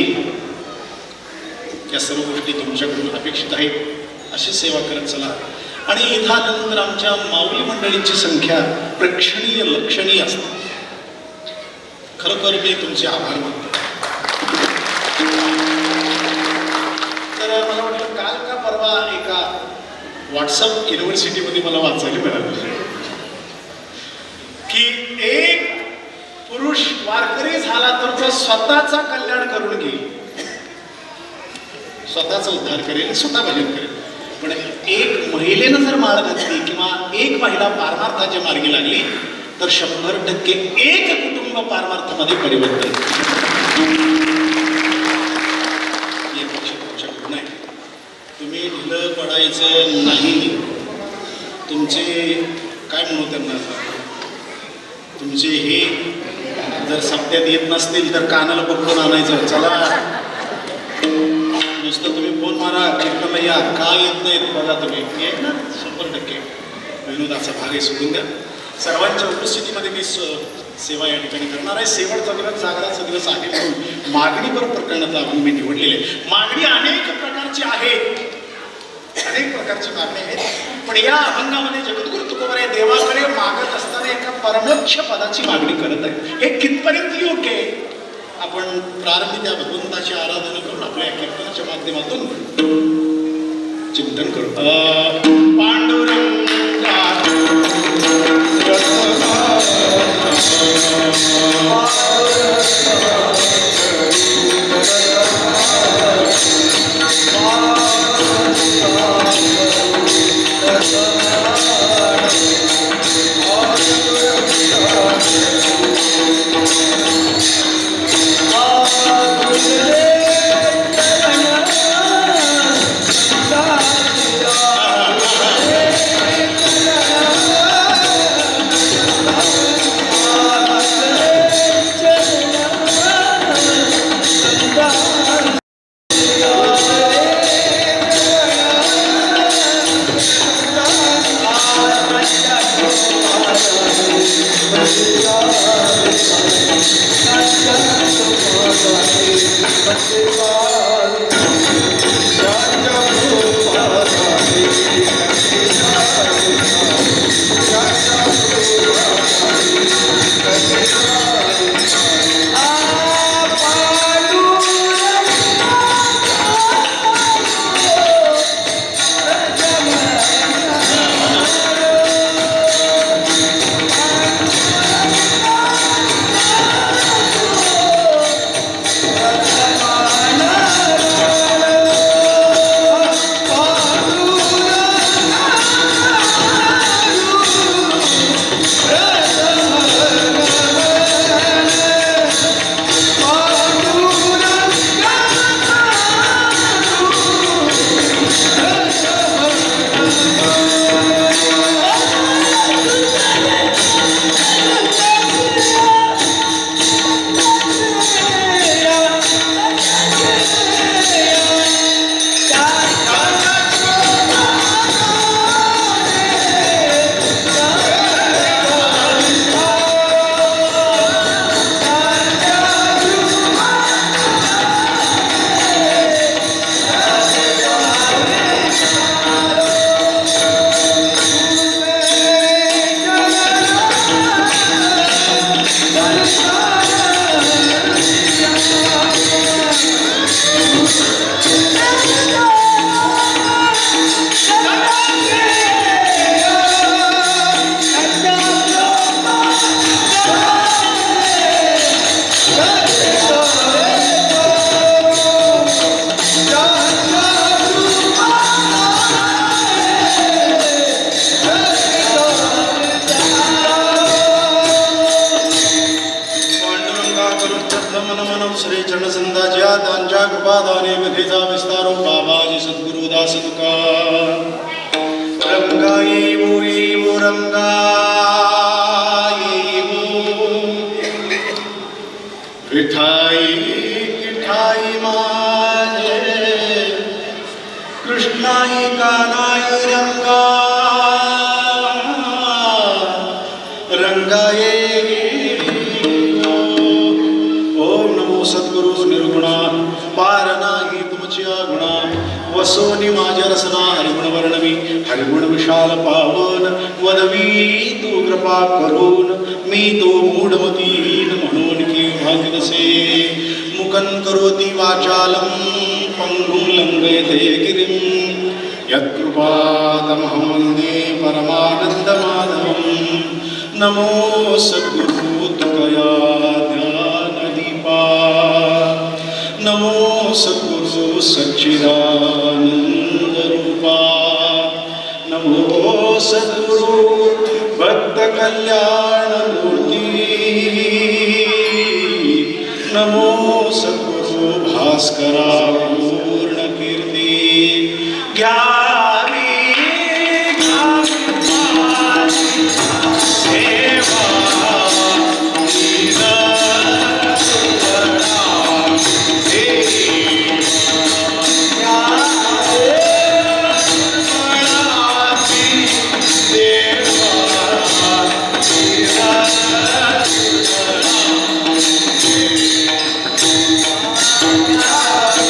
या सर्व गोष्टी तुमच्याकडून अपेक्षित आहेत. अशी सेवा करत चला. आणि इथं आल्यानंतर आमच्या माऊली मंडळींची संख्या प्रेक्षणीय, लक्षणीय असते. खरोखर मी तुमचे आभार मानतो. तर मला वाटलं काल का परवा एका व्हॉट्सअप युनिव्हर्सिटीमध्ये मला वाचायला मिळालं की एक पुरुष वारकरी झाला तर तो स्वतःचा कल्याण करून घेईल, स्वतःचा उद्धार करेल, स्वतः भजन करेल. पण एक महिलेनं जर माळ घातली किंवा एक महिला पारमार्थाच्या मार्गी लागली तर 100% एक कुटुंब पारमार्थामध्ये परिवर्तन. तुम्ही ढिलं पडायचं नाही. तुमचे काय म्हणू त्यांना, तुमचे हे जर सप्त्यात येत नसतील तर कानाला पकडून आणायचं. चला, नुसतं तुम्ही फोन मारा, कीर्तनला या, का येत नाहीत बघा. तुम्ही येत ना 100%. विनोदाचा भाग हे सोडून द्या. सर्वांच्या उपस्थितीमध्ये मी सेवा या ठिकाणी करणार आहे. शेवटचा दिवस जागराचा दिवस आहे म्हणून मागणीवर प्रकरणाचा मी निवडलेले. मागणी अनेक प्रकारची आहे, अनेक प्रकारची मागणी आहेत. पण या अभंगामध्ये जगद्गुरु तुकोबाराय देवाकडे मागत असताना एका परमोच्च पदाची मागणी करत आहे. हे कितपर्यंत योग्य आहे? आपण प्रारंभी त्या भगवंताची आराधना करून आपल्या कीर्तनाच्या माध्यमातून चिंतन करू. पांडुरंगा Oh, श्री चरणसंदाच्या त्यांच्या कृपादाने विधेचा विस्तारो बाबाजी सद्गुरु दास तुकार रंगा येवो रंगा येवो विठाई किठाई माझे कृष्णाई कानाई रंगा रंगा सद्गुरु निर्गुणा पार नाही तुमच्या गुणा वसोनी माझ्या रसना हरिगुण वर्णवी हरिगुण विशाल पावन वदवी तू कृपा करून मी तो मूढमतीहीन म्हणून की भाग्यसे मुकन करोति वाचालम पंगुं लंघयते गिरिं यत्कृपातमहं वन्दे परमानन्दमाधवं नमो सद्गुरु तुकया ज्ञानदीपा नमो सद्गुरु सच्चिदानंद रूपा नमो सद्गुरु भक्त कल्याण मूर्ती नमो सद्गुरु भास्करा पूर्ण कीर्ती ज्ञानी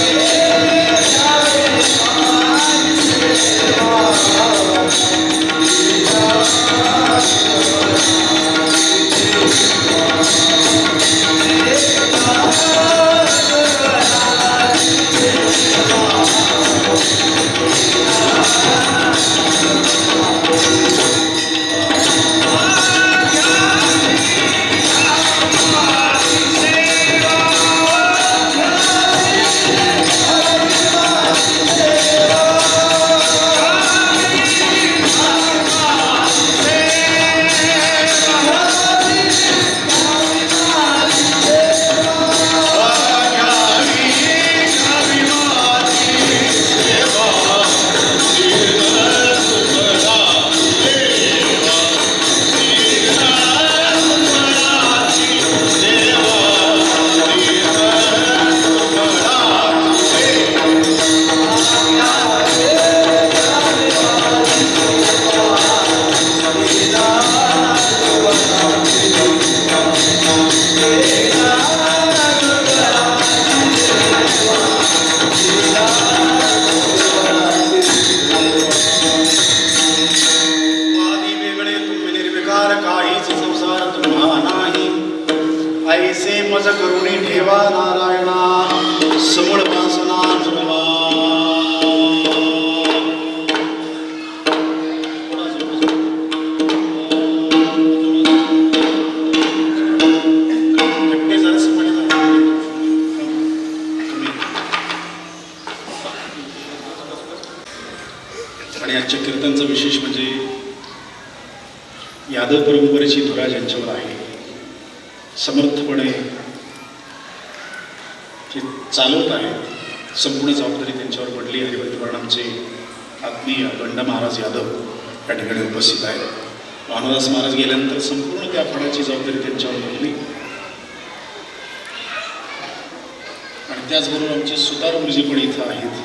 Yeah. मज करुणी ठेवा नारायणा समूळ वासना धर्मा. आणि आजच्या कीर्तनचं विशेष म्हणजे यादव परंपरेची धुरा ज्यांच्यावर आहे, समर्थपणे जे चालवत आहेत, संपूर्ण जबाबदारी त्यांच्यावर पडली. हरिभक्तवर्णांचे आत्मीय बंडा महाराज यादव या ठिकाणी उपस्थित आहेत. भानुदास महाराज गेल्यानंतर संपूर्ण त्या फळाची जबाबदारी त्यांच्यावर पडली. आणि त्याचबरोबर आमचे सुतार गुरुजी पण इथं आहेत.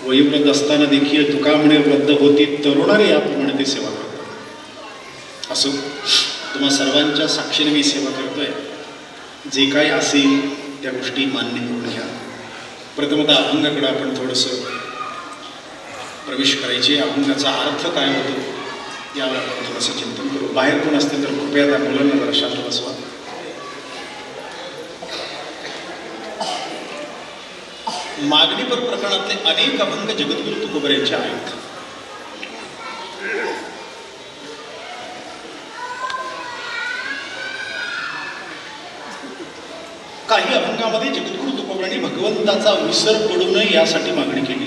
वयोवृद्ध असताना देखील तुका म्हणे वृद्ध होती तरुणारे याप्रमाणे ते सेवा करतात. असो, तुम्हा सर्वांच्या साक्षीने मी सेवा करतोय. जे काय असेल त्या गोष्टी मान्य करून घ्या. प्रथमतः अभंगाकडे आपण थोडंसं प्रवेश करायचे. अभंगाचा अर्थ काय होतो यावर आपण थोडंसं चिंतन करू. बाहेर कोण असतील तर कृपया त्या मुलांना जरा शांत बसवा. मागणीपर प्रकरणातले अनेक अभंग जगद्गुरु तुकोबर यांचे आहेत. काही अभंगामध्ये जगद्गुरु तुकोबरांनी भगवंताचा विसर पडू नये यासाठी मागणी केली.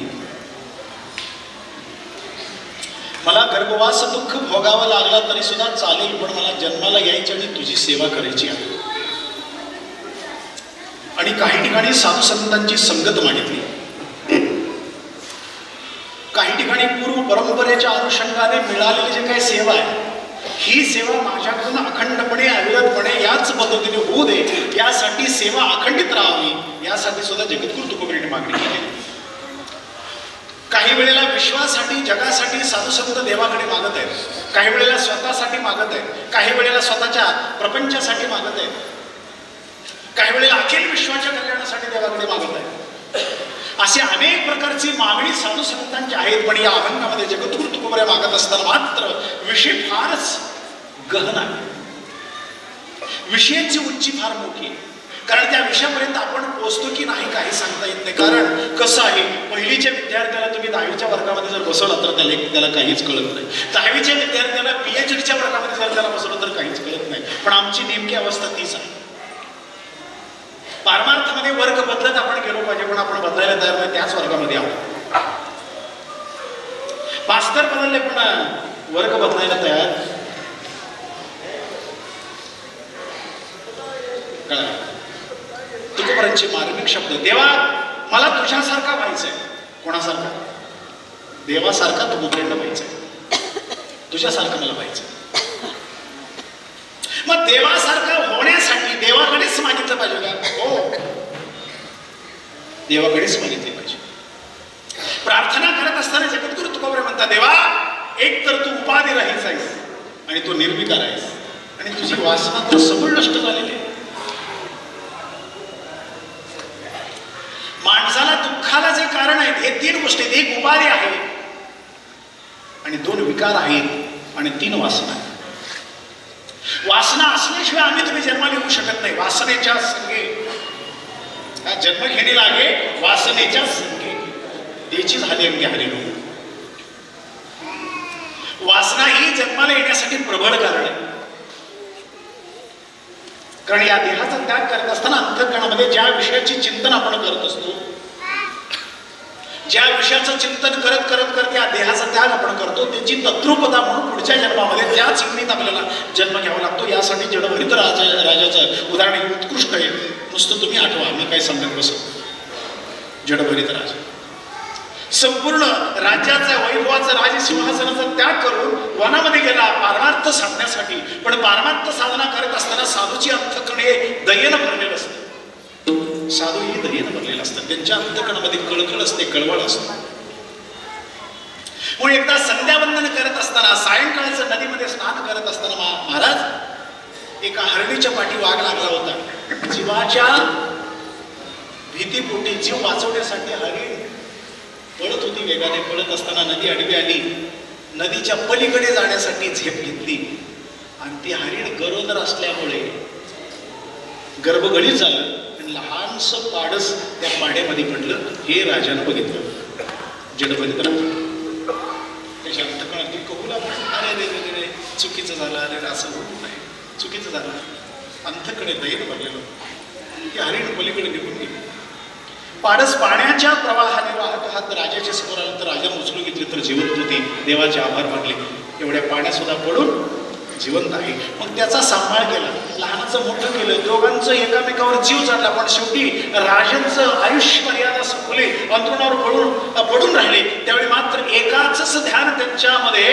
मला गर्भवास दुःख भोगावा लागला तरी सुद्धा चालेल, पण मला जन्माला यायची आणि तुझी सेवा करायची आहे. आणि काही ठिकाणी साधू संतांची संगत मागितली. काही ठिकाणी पूर्व परंपरेच्या अनुषंगाने मिळालेली जे काही सेवा आहे, ही सेवा माझ्याकडून अखंडपणे अविरतपणे याच पद्धतीने होऊ दे, यासाठी सेवा अखंडित राहावी, यासाठी सुद्धा जगद्गुरु तुकोबरांनी मागणी केली. काही वेळेला विश्वासाठी, जगासाठी साधू संत देवाकडे मागत आहेत. काही वेळेला स्वतःसाठी मागत आहेत. काही वेळेला स्वतःच्या प्रपंचासाठी मागत आहेत. काही वेळेला अखिल विश्वाच्या कल्याणासाठी देवाकडे मागत आहेत. असे अनेक प्रकारची मागणी साधू संतांची आहेत. पण या अभंगामध्ये जगद्गुरु तुकोबरे मागत असताना मात्र विषय फारच गहन आहे. विषयाची उंची फार मोठी आहे. कारण त्या विषयापर्यंत आपण पोहोचतो की नाही काही सांगता येत नाही. कारण कसं आहे, पहिलीच्या विद्यार्थ्याला तुम्ही 10वीच्या वर्गामध्ये जर बसवला तर त्याला काहीच कळत नाही. 10वीच्या विद्यार्थ्याला PhDच्या वर्गामध्ये जर त्याला बसवलं तर काहीच कळत नाही. पण आमची नेमकी अवस्था तीच आहे. पारमार्थमध्ये वर्ग बदलत आपण गेलो पाहिजे, पण आपण बदलायला तयार नाही. त्याच वर्गामध्ये आहोत. मास्तर बदलले पण वर्ग बदलायला तयार कळलं. तुकोबरांचे मार्मिक शब्द, देवा मला तुझ्यासारखा व्हायचंय. कोणासारखा? देवासारखा तुकोबरांना व्हायचंय. तुझ्यासारखं मला व्हायचंय. मग देवासारखा होण्यासाठी देवाकडेच मागितलं पाहिजे का? हो, देवाकडेच मागितले पाहिजे. प्रार्थना करत असताना जगद्गुरु तुकोबरे म्हणतात, देवा एक तर तू उपाधी राहीस आहेस आणि तू निर्विकार आहेस, आणि तुझी वासना तर सबळ नष्ट झालेली आहे. माणसाला दुःखाला जे कारण आहेत हे 3 गोष्टी. एक उपाधी आहे, आणि 2 विकार आहेत, आणि 3 वासना आहेत. वासना असल्याशिवाय आम्ही तुम्ही जन्माला येऊ शकत नाही. वासनेच्या संगे जन्म घेणे लागे, वासनेच्या संगे त्याची झाली अंगी हरिलो. वासना ही जन्माला येण्यासाठी प्रबळ कारण आहे. कारण या देहाचा त्याग करत असताना अंतःकरणामध्ये ज्या विषयाची चिंतन आपण करत असतो, ज्या विषयाचं चिंतन करत करत करत या देहाचा त्याग आपण करतो, त्याची तत्रूपता म्हणून पुढच्या जन्मामध्ये त्याच योनीत आपल्याला जन्म घ्यावा लागतो. यासाठी जडभरित राजाचं उदाहरण उत्कृष्ट आहे. नुसतं तुम्ही आठवा, मी काय सांगत बसतो. जडभरित राजा संपूर्ण राज्याचा वैभवाचा राजसिंहासनाचा त्याग करून वनामध्ये गेला पारमार्थ साधण्यासाठी. पण पारमार्थ साधना करत असताना साधूची अंतःकरणे दयेनं भरलेलं असतं. साधू ही दयेनं भरलेलं असतं. त्यांच्या अंतःकरणामध्ये कळकळ असते, कळवळ असते. म्हणून एकदा संध्यावंदन करत असताना, सायंकाळचं नदीमध्ये स्नान करत असताना महाराज एका हरणीच्या पाठी वाघ लागला होता. जीवाच्या भीतीपोटी जीव वाचवण्यासाठी हरिण पळत होती. वेगाने पळत असताना नदी आडवी आली. नदीच्या पलीकडे जाण्यासाठी झेप घेतली, आणि ती हरिण गरोदर असल्यामुळे गर्भगणित झालं आणि लहानसं पाडस त्या पाड्यामध्ये पडलं. हे राजानं बघितलं. जडभरीत राजा त्याच्या अंतकणात की कबूला अरे रे रे रे चुकीचं झालं, अरे असं होत नाही, चुकीचं झालं. अंतकडे दैर्य भरलेलं की हरिण पलीकडे निघून गेले. पाडस पाण्याच्या प्रवाहाने वाहत हात राजाच्या समोर आलं तर राजाने उचलून घेतले तर जिवंत होते. देवाचे आभार मानले. एवढ्या पाण्यात सुद्धा पडून जिवंत आहे. मग त्याचा सांभाळ केला, लहानाचं मोठं केलं, दोघांचं एकामेकावर जीव चढला. पण शेवटी राजांचं आयुष्य मर्यादा संपली, अंतरुणावर पडून राहिले. त्यावेळी मात्र एकाच ध्यान त्यांच्यामध्ये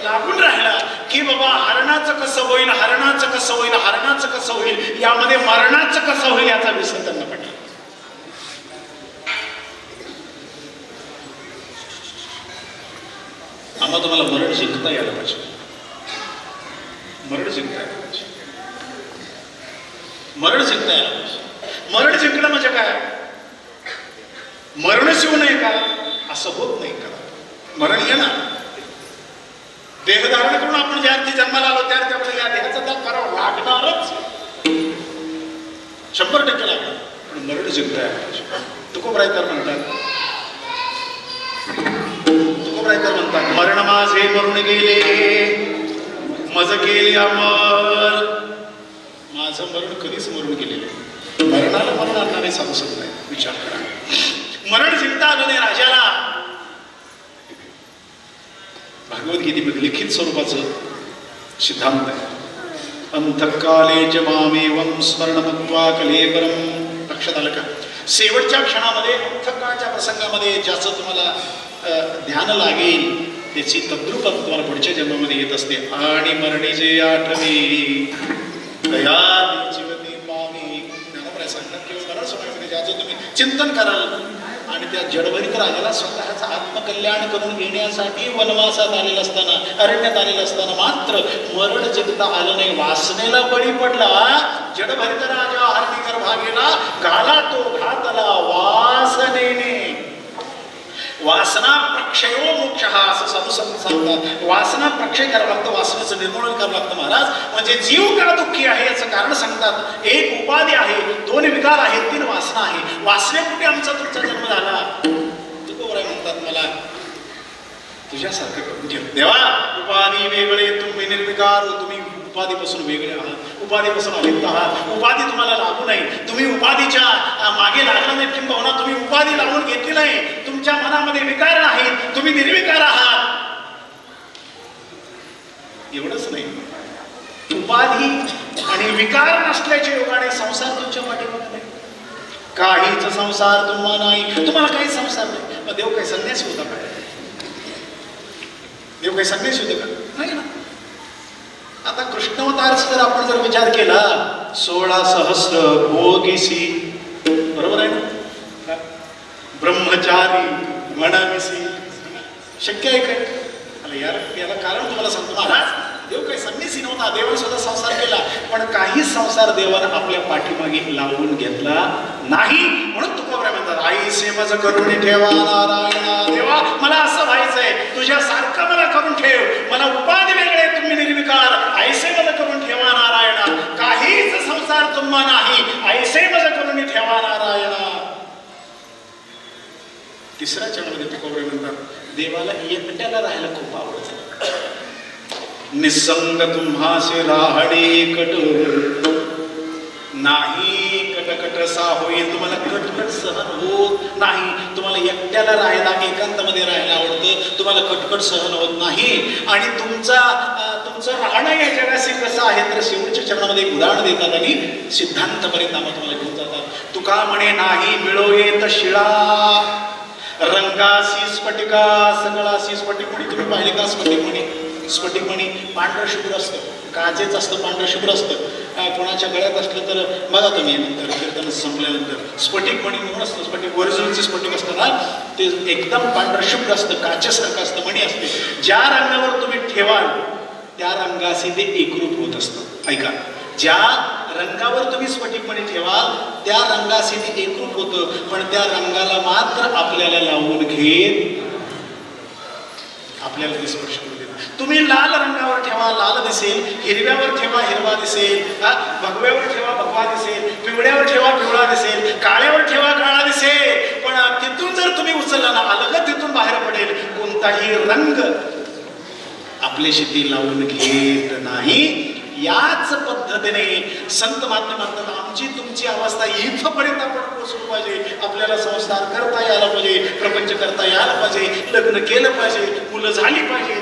लागून राहिला की बाबा हरणाचं कसं होईल, हरणाचं कसं होईल, हरणाचं कसं होईल, यामध्ये मरणाचं कसं होईल याचा विसर त्यांना पडला. आम्हाला तुम्हाला मरण जिंकता यायला पाहिजे. मरण जिंकता यायला पाहिजे. मरण जिंकता यायला पाहिजे. मरण जिंकणं म्हणजे काय? मरणच येऊ नये का? असं होत नाही का? मरण येणार. देहधारण करून आपण ज्या अर्थी जन्माला आलो त्या अर्थी आपल्याला या देहाचा त्याग करावं लागणारच. 100% लागणार. पण मरण जिंकता यायला पाहिजे. तुकोबराय तर म्हणतात, मरण माझे मरून गेले, मज केले अमर. माझं मरण कधीच मरून गेलेलं आहे. मरणाला मरण आणणारे सांगू शकत नाही. विचार करा. मरण जिंकता आलं नाही राजाला. भगवद्गीतेमध्ये लिखित स्वरूपाचं सिद्धांत आहे. अंतकाले च मामेवं स्मरणमत्वा कलेवरम. लक्षात आलं का? शेवटच्या क्षणामध्ये अंतकाळच्या प्रसंगामध्ये ज्याचं तुम्हाला ध्यान लागेल त्याची तद्रूप तुम्हाला पुढच्या जन्मामध्ये येत असते. आणि मरणीचे आठवी दया जीवती पावी. ज्ञानोबराय सांगतात की मरण समयामध्ये ज्याचं तुम्ही चिंतन कराल आणि त्या जडभरीत राजाला स्वतःचं आत्मकल्याण करून घेण्यासाठी वनवासात आलेला असताना, अरण्यात आलेला असताना मात्र मरण जिंकता आलं नाही. वासनेला बळी पडला. जडभरीत राजा हरणी गर्भा गेला, घाला तो घातला वासनेने. वासना प्रक्षयो मोक्ष असं साधू संत सांगतात. वासना प्रक्षय करावं लागतं, वासनेचं निर्मूलन करावं लागतं महाराज. म्हणजे जीव का दुःखी आहे याचं कारण सांगतात. एक उपाधी आहे, 2 विकार आहेत, 3 वासना आहे. वासनेपुढे आमचा तुमचा जन्म झाला. तुकोबराय म्हणतात मला तुझ्यासारखं करून ठेव देवा. उपाधी वेगळे, तुम्ही निर्विकार, तुम्ही उपाधीपासून वेगळे आहात, उपाधीपासून अलिप्त आहात. उपाधी तुम्हाला लागू नाही. तुम्ही उपाधीच्या मागे लागला नाही, किंबहुना तुम्ही उपाधी लावून घेतली नाही. तुमच्या मनामध्ये विकार नाहीत, तुम्ही निर्विकार आहात. एवढंच नाही, उपाधी आणि विकार नसल्याच्या योगाने संसार तुमच्या पाठीमागे नाही. काहीच संसार तुम्हाला नाही. तुम्हाला काही संसार नाही. मग देव काही संन्यासी होता का? देव काही संन्यासी होते का? नाही ना. आता कृष्णावतारचा जर आपण जर विचार केला, 16 सहस्र भोगीसी, बरोबर आहे ना? ब्रह्मचारी म्हणावीसी, शक्य आहे काय? याला कारण तुम्हाला सांगतो महाराज, देव काही संन्यासी नव्हता. देवाने सुद्धा संसार केला, पण काही संसार देवानं आपल्या पाठीमागे लावून घेतला नाही. म्हणून तुकोबराय म्हणतात, आई सेमज करून ठेवा नारायणा. देवा मला असं व्हायचंय, तुझ्यासारखं मला करून ठेव. मला उपाधी वेगळे, तुम्ही निर्विकार. ऐसे मज करून ठेवा नारायणा. काहीच संसार तुम्हा नाही, ऐसे मज करून ठेवा नारायणा. तिसऱ्या चरणामध्ये तुकोबराय म्हणतात, देवाला एकट्याला राहायला खूप आवडतं. निसंग तुम्हासे राहणे कट नाही, कटकट सा होईल. तुम्हाला कटकट सहन होत नाही. तुम्हाला एकट्याला राहायला, एकांतामध्ये राहायला आवडतं. तुम्हाला कटकट सहन होत नाही. आणि तुमचं राहणं या जगाशी कसं आहे तर शेवटच्या चरणामध्ये एक उदाहरण देतात आणि सिद्धांतपर्यंत आम्हाला तुम्हाला घेऊन जातात. तुका म्हणे नाही मिळो येत शिळा, रंगासी स्फटिका सगळासी स्फटिकमणी. तुम्ही पाहिले का स्फटिकमणी? स्फटिकमणी पांढरं शुभ्र असतं, काचेच असतं, पांढरं शुभ्र असतं. कोणाच्या गळ्यात असलं तर बघा तुम्ही नंतर कीर्तन संपल्यानंतर स्फटिकमणी म्हणून असतं. स्फटिक ओरिजिनलचे स्फटिक असतं ना, ते एकदम पांढरं शुभ्र असतं, काचेसारखं असतं, मणी असते. ज्या रंगावर तुम्ही ठेवाल त्या रंगाशी ते एकरूप होत असतं. ऐका, ज्या रंगावर तुम्ही स्फटिकमणी ठेवाल त्या रंगाशी ते एकरूप होतं, पण त्या रंगाला मात्र आपल्याला लावून घेत, आपल्याला ते स्पर्श करू देत. तुम्ही लाल रंगावर ठेवा लाल दिसेल, हिरव्यावर ठेवा हिरवा दिसेल, भगव्यावर ठेवा भगवा दिसेल, पिवळ्यावर ठेवा पिवळा दिसेल, काळ्यावर ठेवा काळा दिसेल. पण तिथून जर तुम्ही उचलला ना अलगद तिथून बाहेर पडेल. कोणताही रंग आपले शेती लावून घेत नाही. याच पद्धतीने संत महात्मे म्हणतात आमची तुमची अवस्था इथपर्यंत आपण पोहोचलो पाहिजे. आपल्याला संस्कार करता यायला पाहिजे, प्रपंच करता यायला पाहिजे, लग्न केलं पाहिजे, मुलं झाली पाहिजे.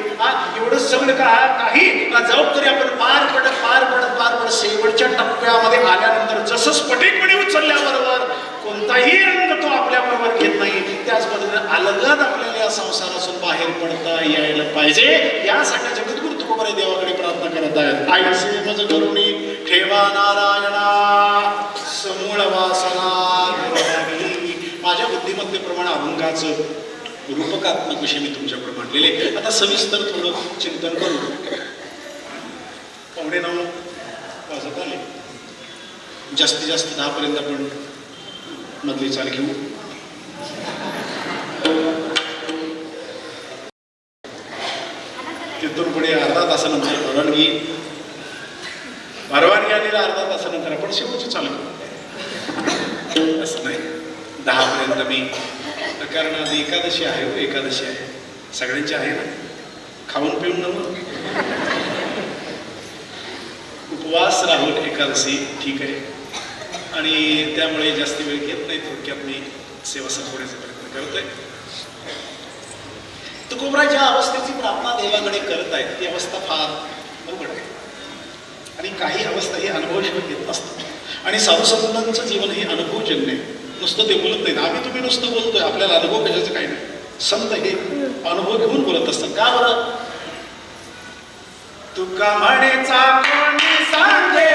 एवढं सगळं काही जबाबदारी आपण पार पडत शेवटच्या टप्प्यामध्ये आल्यानंतर जसं स्फटिकपणे उचलल्याबरोबर कोणताही रंग तो आपल्या बरोबर घेत नाही. त्याच पद्धतीने अलगद आपल्याला या संसारातून बाहेर पडता यायला पाहिजे. यासाठी जगद्गुरु तुकोबाराय देवाकडे प्रार्थना करत आहेत. आईसे मज करुणी ठेवा नारायणा समूळ वासना गुरुवारी. माझ्या बुद्धिमत्तेप्रमाणे अभंगाचं रूपकात्मक विषय मी तुमच्याकडे मांडलेले. आता सविस्तर थोडं चिंतन करू. 8:45 वाजत आले. जास्तीत जास्त 10 पर्यंत आपण मधली चाल घेऊ. तिथून पुढे अर्धा तासानंतर परवानगी आलेला अर्धा तासानंतर आपण शेवटची चालू करू. असं नाही 10 पर्यंत मी, कारण आज एकादशी आहे. एकादशी आहे सगळ्यांची आहे ना, खाऊन पिऊन नव्हतं. उपवास राहून एकादशी ठीक आहे, आणि त्यामुळे जास्त वेळ घेत नाही. थोडक्यात मी सेवा संपवण्याचा प्रयत्न करतोय. तुकोबराच्या अवस्थेची प्रार्थना देवाकडे करत आहेत. ती अवस्था फार अवघड आहे, आणि काही अवस्था ही अनुभवजन्य घेत नसतात. आणि साधुसंतांचं जीवन हे अनुभवजन्य आहे. नुसतं ते बोलत नाहीत. आम्ही तुम्ही नुसतं बोलतोय, आपल्याला अनुभव कशाचं काही नाही. संत हे अनुभव घेऊन बोलत असतात. का बरं? तुका म्हणेचा कोणी सांगे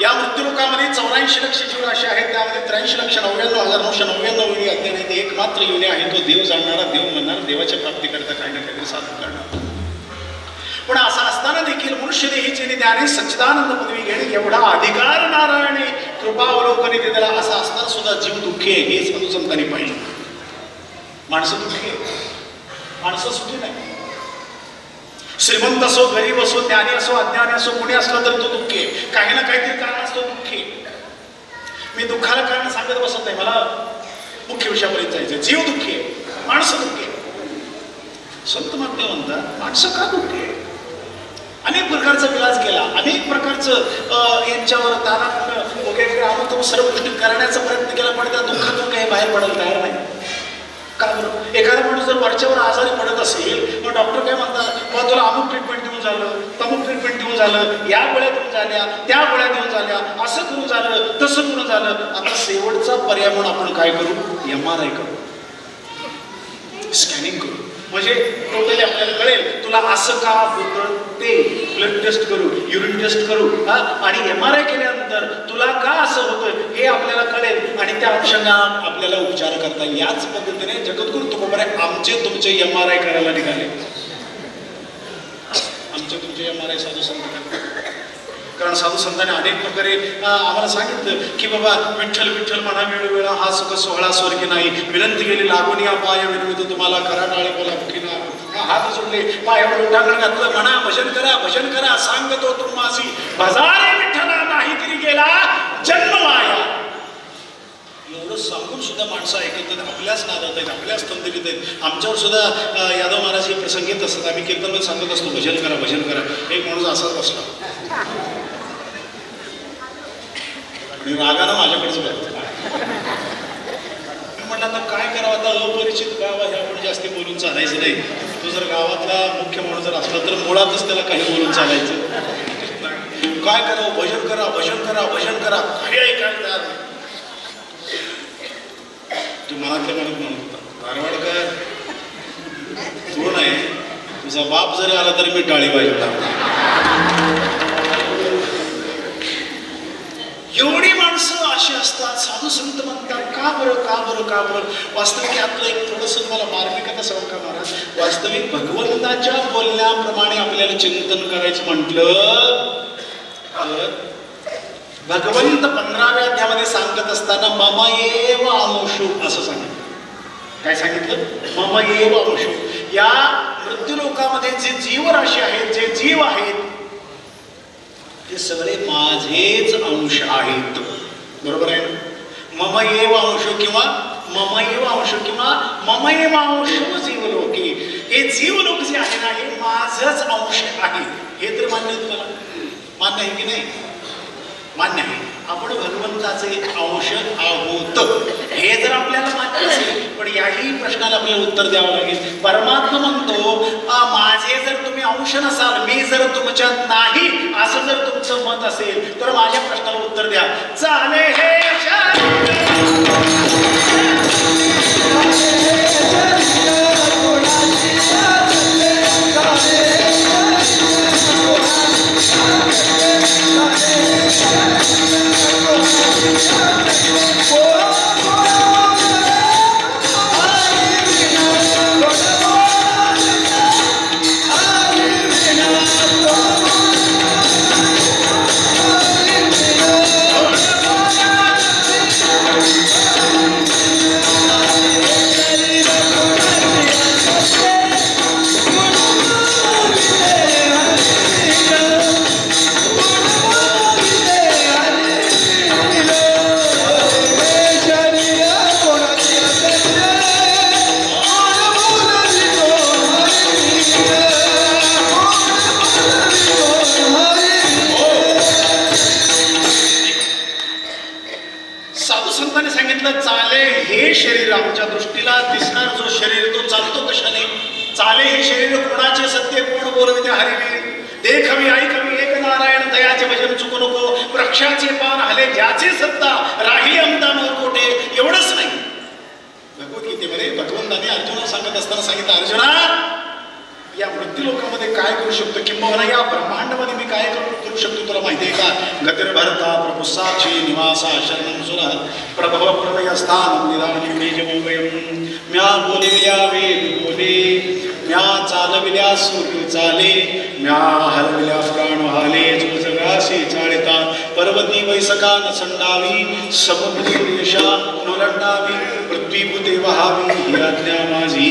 या मृत्यूलोकामध्ये 84 लक्ष जीवराशी आहेत. त्यामध्ये 83,99,999 योनी अज्ञान आहेत. एकमात्र योनी आहे तो देव जाणणारा, देव म्हणणार, देवाच्या प्राप्तीकरता काही ना काहीतरी साधन करणार. पण असं असताना देखील मनुष्य देहीचे ज्ञाने सच्चिदानंद पदवी घेणे एवढा अधिकार नारायणे कृपा अवलोकने ते त्याला. असं असताना सुद्धा जीव दुःखी आहे हे साधू संतांनी पाहिलं. माणसं दुःखी आहे, माणसं सुखी नाही. श्रीमंत असो, गरीब असो, ज्ञानी असो, अज्ञानी असो, कुणी असलं तरी तो दुःखी आहे. काही ना काहीतरी कारण असतो दुःखी. मी दुःखाला कारण सांगत बसत नाही, मला मुख्य विषयापर्यंत जायचं. जीव दुःखी आहे, माणसं दुःखी आहे. संत महात्मे म्हणतात माणसं का दुःखी आहे? अनेक प्रकारचा विलास केला, अनेक प्रकारचं यांच्यावर तानात वगैरे आपण सर्व गोष्टी करण्याचा प्रयत्न केला, पण त्या दुःखातून काही बाहेर पडायला तयार नाही. का बरं? एखादा माणूस जर वरच्यावर आजारी पडत असेल मग डॉक्टर काय म्हणतात, मग तुला अमुक ट्रीटमेंट देऊन झालं, तमुक ट्रीटमेंट देऊन झालं, या गोळ्या देऊन झाल्या, त्या गोळ्या देऊन झाल्या, असं करून झालं, तसं करून झालं. आता शेवटचा पर्याय म्हणून आपण काय करू? MRI करू, स्कॅनिंग करू, म्हणजे टोटली आपल्याला कळेल तुला असं का होतं ते. ब्लड टेस्ट करू, युरिन टेस्ट करू, आणि MRI केल्यानंतर तुला का असं होतं हे आपल्याला कळेल आणि त्या अनुषंगाने आपल्याला उपचार करता. याच पद्धतीने जगद्गुरु तुकोबाराय आमचे तुमचे MRI करायला निघाले. आमचे तुमचे MRI साधू संत, कारण साधू संतांनी अनेक प्रकारे आम्हाला सांगितलं की बाबा विठ्ठल विठ्ठल म्हणा वेळोवेळा, हा सुख सोहळा स्वर्गी नाही, विनंती गेली लागून या पाय विनवित तुम्हाला करा टाळे बोला मुखीना, हात जोडले पायावर लोटांगण घातलं, म्हणा भजन करा भजन करा, सांगतो तुम्हासी भजारे विठ्ठला नाही तरी गेला जन्म माया. एवढं सांगून सुद्धा माणसं ऐकत आहेत, आपल्याच नादात आहेत, आपल्याच तंत्रीत आहेत. आमच्यावर सुद्धा यादव महाराज हे प्रसंग येत असतात. आम्ही कीर्तनमध्ये सांगत असतो भजन करा भजन करा. एक माणूस असाच बसला आणि रागानं माझ्याकडेच बघतो. मी म्हटलं आता काय करावं, आता अपरिचित गाव आहे, आपण जास्ती बोलून चालायचं नाही. तो जर गावातला मुख्य माणूस जर असला तर मुळातच त्याला काही बोलून चालायचं. काय करावं, भजन करा भजन करा भजन करा, काही ऐकायला तयार नाही. तू मनातल्या मनात म्हणत होता, धारवाडकर तू नाही, तुझा बाप जरी आला तरी मी टाळी पाहिजे. एवढी माणसं अशी असतात. साधू संत म्हणतात का बरं का बरं का बरं. वास्तविक यातलं एक थोडंसं तुम्हाला मार्मिकता सांगू का महाराज. वास्तविक भगवंताच्या बोलण्याप्रमाणे आपल्याला चिंतन करायचं म्हटलं तर भगवंत 15व्या अध्यायामध्ये सांगत असताना मम एव अंशु असं सांगितलं. काय सांगितलं? मम एव अंशु. या मृत्यूलोकामध्ये जे जीवराशी आहेत, जे जीव आहेत, ते सगळे माझेच अंश आहेत. बरोबर आहे ना? मम एव अंश किंवा मम एव अंश किंवा मम एव अंश जीवलोकी. हे जीवलोक जे आहे ना, हे माझच अंश आहे. हे तर मान्य आहे तुम्हाला? मान्य आहे की नाही? मान्य आहे. आपण भगवंताचे अंश आहोत हे जर आपल्याला मान्य असेल, पण याही प्रश्नाला आपल्याला उत्तर द्यावं लागेल. परमात्मा म्हणतो माझे जर तुम्ही अंश नसाल, मी जर तुमच्यात नाही, असं जर तुमचं मत असेल तर माझ्या प्रश्नाला उत्तर द्या. चाले हे शरीर आमच्या दृष्टीला दिसणार जो शरीर तो चालतो कशाने? चाले हे शरीर कोणाचे सत्य कोण बोलविते हरिवीर. देखवी ऐकवी एक नारायण दयाचे भजन चुकू नको. वृक्षाचे पान हले ज्याचे सत्ता राही अमता कोठे. एवढंच नाही, भगवद्गीतेमध्ये भगवंताने अर्जुनाला सांगत असताना सांगितलं, अर्जुना या मृत्यू लोकांमध्ये काय करू शकतो, किंबहुना या ब्रह्मांडामध्ये मी काय करू शकतो तुला माहिती आहे का? गतिर्भरता प्रभु साक्षी निवासा शरणं सुरा प्रभव प्रभय स्थान निदान निजमोगयम्. म्या बोलविल्या वेद बोले, म्या चालविल्या सूर्य चाले, म्या हलविल्या प्राण हाले. जो जगाशी चाळता पर्वती वैसका न संडावी, समुद्री रेषा नोलंडावी, पृथ्वी भूते वहावी ही आज्ञा माझी.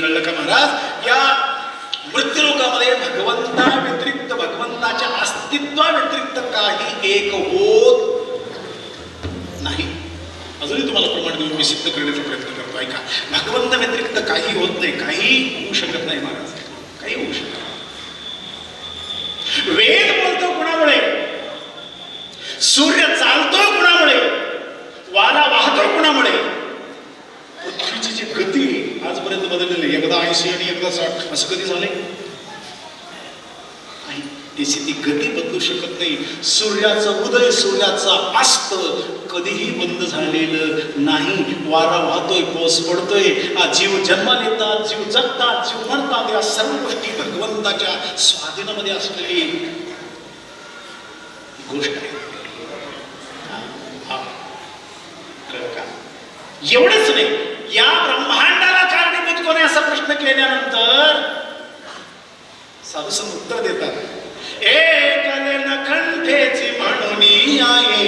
कळलं का महाराज? या मृत्यूलोकामध्ये भगवंता व्यतिरिक्त, भगवंताच्या अस्तित्वा व्यतिरिक्त काही एक होत नाही. अजूनही तुम्हाला प्रमाण देऊन मी सिद्ध करण्याचा प्रयत्न करतो. ऐका, भगवंता व्यतिरिक्त काही होत नाही, काही होऊ शकत नाही महाराज, काही होऊ शकत नाही. सूर्य चालतोय कुणामुळे, वारा वाहतोय कुणामुळे, पृथ्वीची जी गती आजपर्यंत बदललेली, एकदा 80 आणि एकदा 60 असं कधी झालंय? त्याची ती गती बदलू शकत नाही. सूर्याचं उदय सूर्याचा अस्त कधीही बंद झालेलं नाही. वारा वाहतोय, पाऊस पडतोय, जीव जन्माला येतात, जीव जगतात, जीव मरतात, या सर्व गोष्टी भगवंताच्या स्वाधीनामध्ये असलेली गोष्ट आहे. एवढंच नाही, या ब्रह्मांडाला कारणीभूत कोणी असा प्रश्न केल्यानंतर साधूसंत उत्तर देतात, एकले नखंठेची म्हणून आहे,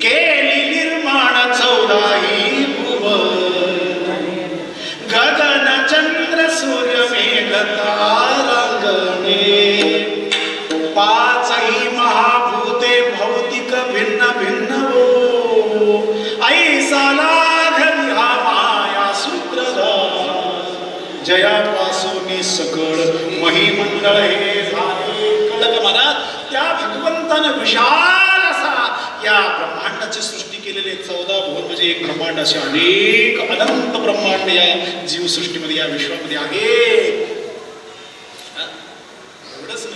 केली निर्माण 14ही भुवन, गगन चंद्र सूर्य मेघ तारांगणे, 5ही महाभूते भौतिक भिन्न भिन्न हो, ऐसा लाघवी हा माया सूत्रधार, जयापासून सकळ महिमंडळ हे झाले कळक मनात. त्या भगवंतानं विशाल असा या ब्रह्मांडाची सृष्टी केलेली 14 भुवन म्हणजे एक ब्रह्मांड, असे अनेक अनंत ब्रह्मांड या जीवसृष्टीमध्ये, या विश्वामध्ये आहे. एवढंच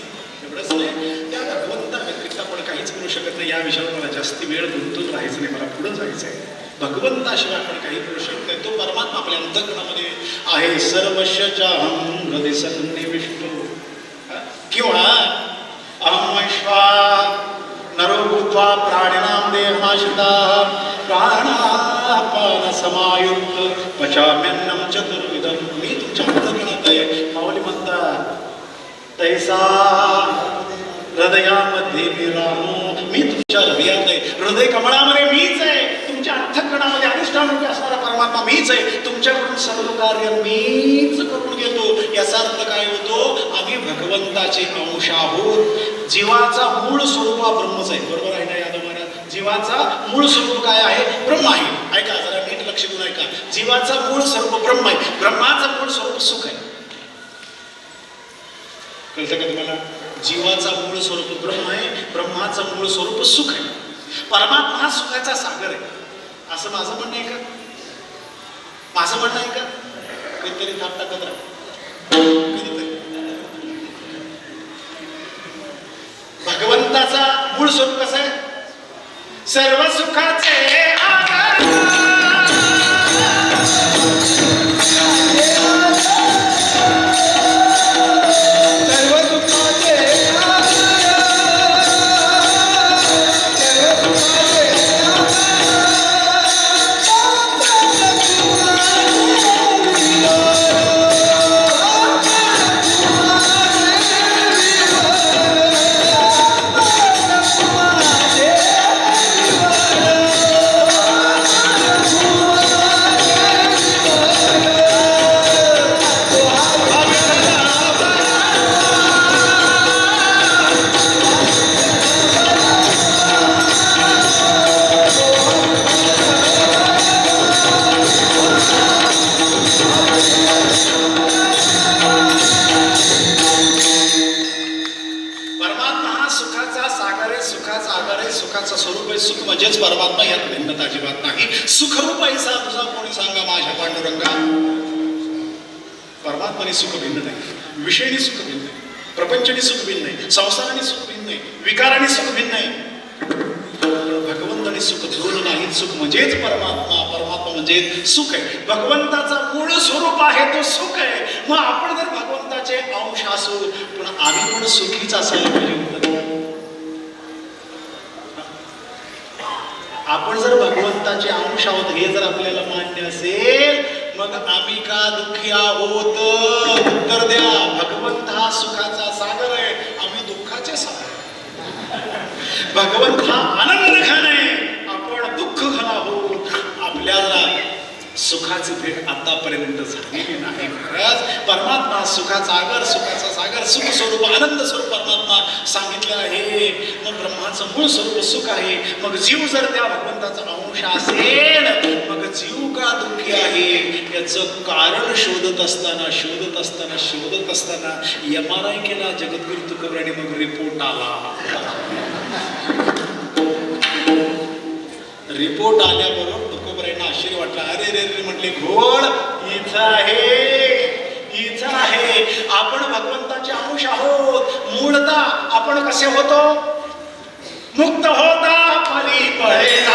नाही, त्या भगवंता व्यतिरिक्त आपण काहीच करू शकत नाही. या विषयावर मला जास्ती वेळ गुंतून राहायचं नाही, मला पुढे जायचं आहे. भगवंताशिवाय आपण काही करू शकत नाही. तो परमात्मा आपल्या अंतःकरणामध्ये आहे. सर्वशचाहं हृदि सन्निविष्टो, किंवा अहं वैश्वा नरो भूत्वा प्राणिनां देहमाश्रिताः, प्राणापान समायुक्त पचाम्यन्नं चतुर्विधं. मी तुमच्या अंतःकरणात आहे. माऊली म्हणतात, तैसा हृदयामध्ये मी रामो, मी तुमच्या हृदयात आहे. हृदय कमळामध्ये मीच आहे. तुमच्या अंतःकरणामध्ये अधिष्ठान रूपी असणारा परमात्मा मीच आहे. तुमच्याकडून सर्व कार्य मीच करून घेतो. याचा अर्थ काय होतो, आम्ही भगवंताचे अंश आहोत. जीवाचा मूळ स्वरूप हा ब्रह्मच आहे. बरोबर आहे ना यादव महाराज? जीवाचा मूळ स्वरूप काय आहे? ब्रह्म आहे. ऐका जरा नीट लक्ष देऊन ऐका. जीवाचा मूळ स्वरूप ब्रह्म आहे. ब्रह्माचं मूळ स्वरूप सुख आहे. कळतं का तुम्हाला? जीवाचा मूळ स्वरूप ब्रह्म आहे, ब्रह्माचं मूळ स्वरूप सुख आहे. परमात्मा हा सुखाचा सागर आहे, असं माझं म्हणणं आहे का? माझं म्हणणं आहे का? कधीतरी थाप टाकत राहा. भगवंताचा मूळ स्वरूप कसं आहे? सर्व सुखाचे सुख म्हणजेच परमात्मा, यात भिन्नता अजिबात नाही. सुखरूप ऐसा तुझा कोणी सांगा माझ्या पांडुरंगा. परमात्माने सुख भिन्न नाही, विषयनी सुख भिन्न नाही, प्रपंचनी सुख भिन्न नाही, संसाराने सुख भिन्न नाही, विकाराने सुख भिन्न नाही. भगवंताने सुख दोन नाही. सुख म्हणजेच परमात्मा, परमात्मा म्हणजे सुख आहे. भगवंताचा मूळ स्वरूप आहे तो सुख आहे. मग आपण जर भगवंताचे अंश असू, पण आम्ही पण सुखीच असायला पाहिजे. आपण जर भगवंताचे अंश आहोत हे जर आपल्याला मान्य असेल, मग आम्ही का दुःखी आहोत? उत्तर द्या. भगवंत हा सुखाचा सागर आहे, आम्ही दुःखाचे सागर. भगवंत हा आनंद घन आहे, आपण दुःख घन आहोत. आपल्याला सुखाची भेट आतापर्यंत झालेली नाही. खरंच परमात्मा सुखाचा आगर, सुखाचा सागर, सुख स्वरूप, आनंद स्वरूप परमात्मा सांगितलं आहे. मग ब्रह्माचं मूळ स्वरूप सुख आहे. मग जीव जर त्या भगवंताचा अंश असेल, मग जीव का दुःखी आहे? याचं कारण शोधत असताना MRI केला जगद्गुरु तुकोबराने, मग रिपोर्ट आला. रिपोर्ट आल्याबरोबर तुकोबरायांना आश्चर्य वाटलं. अरे रे रे म्हटले, घोड इथं आहे. आपण भगवंताचे अंश आहोत. मूळतः आपण कसे होतो? मुक्त होता परी पळे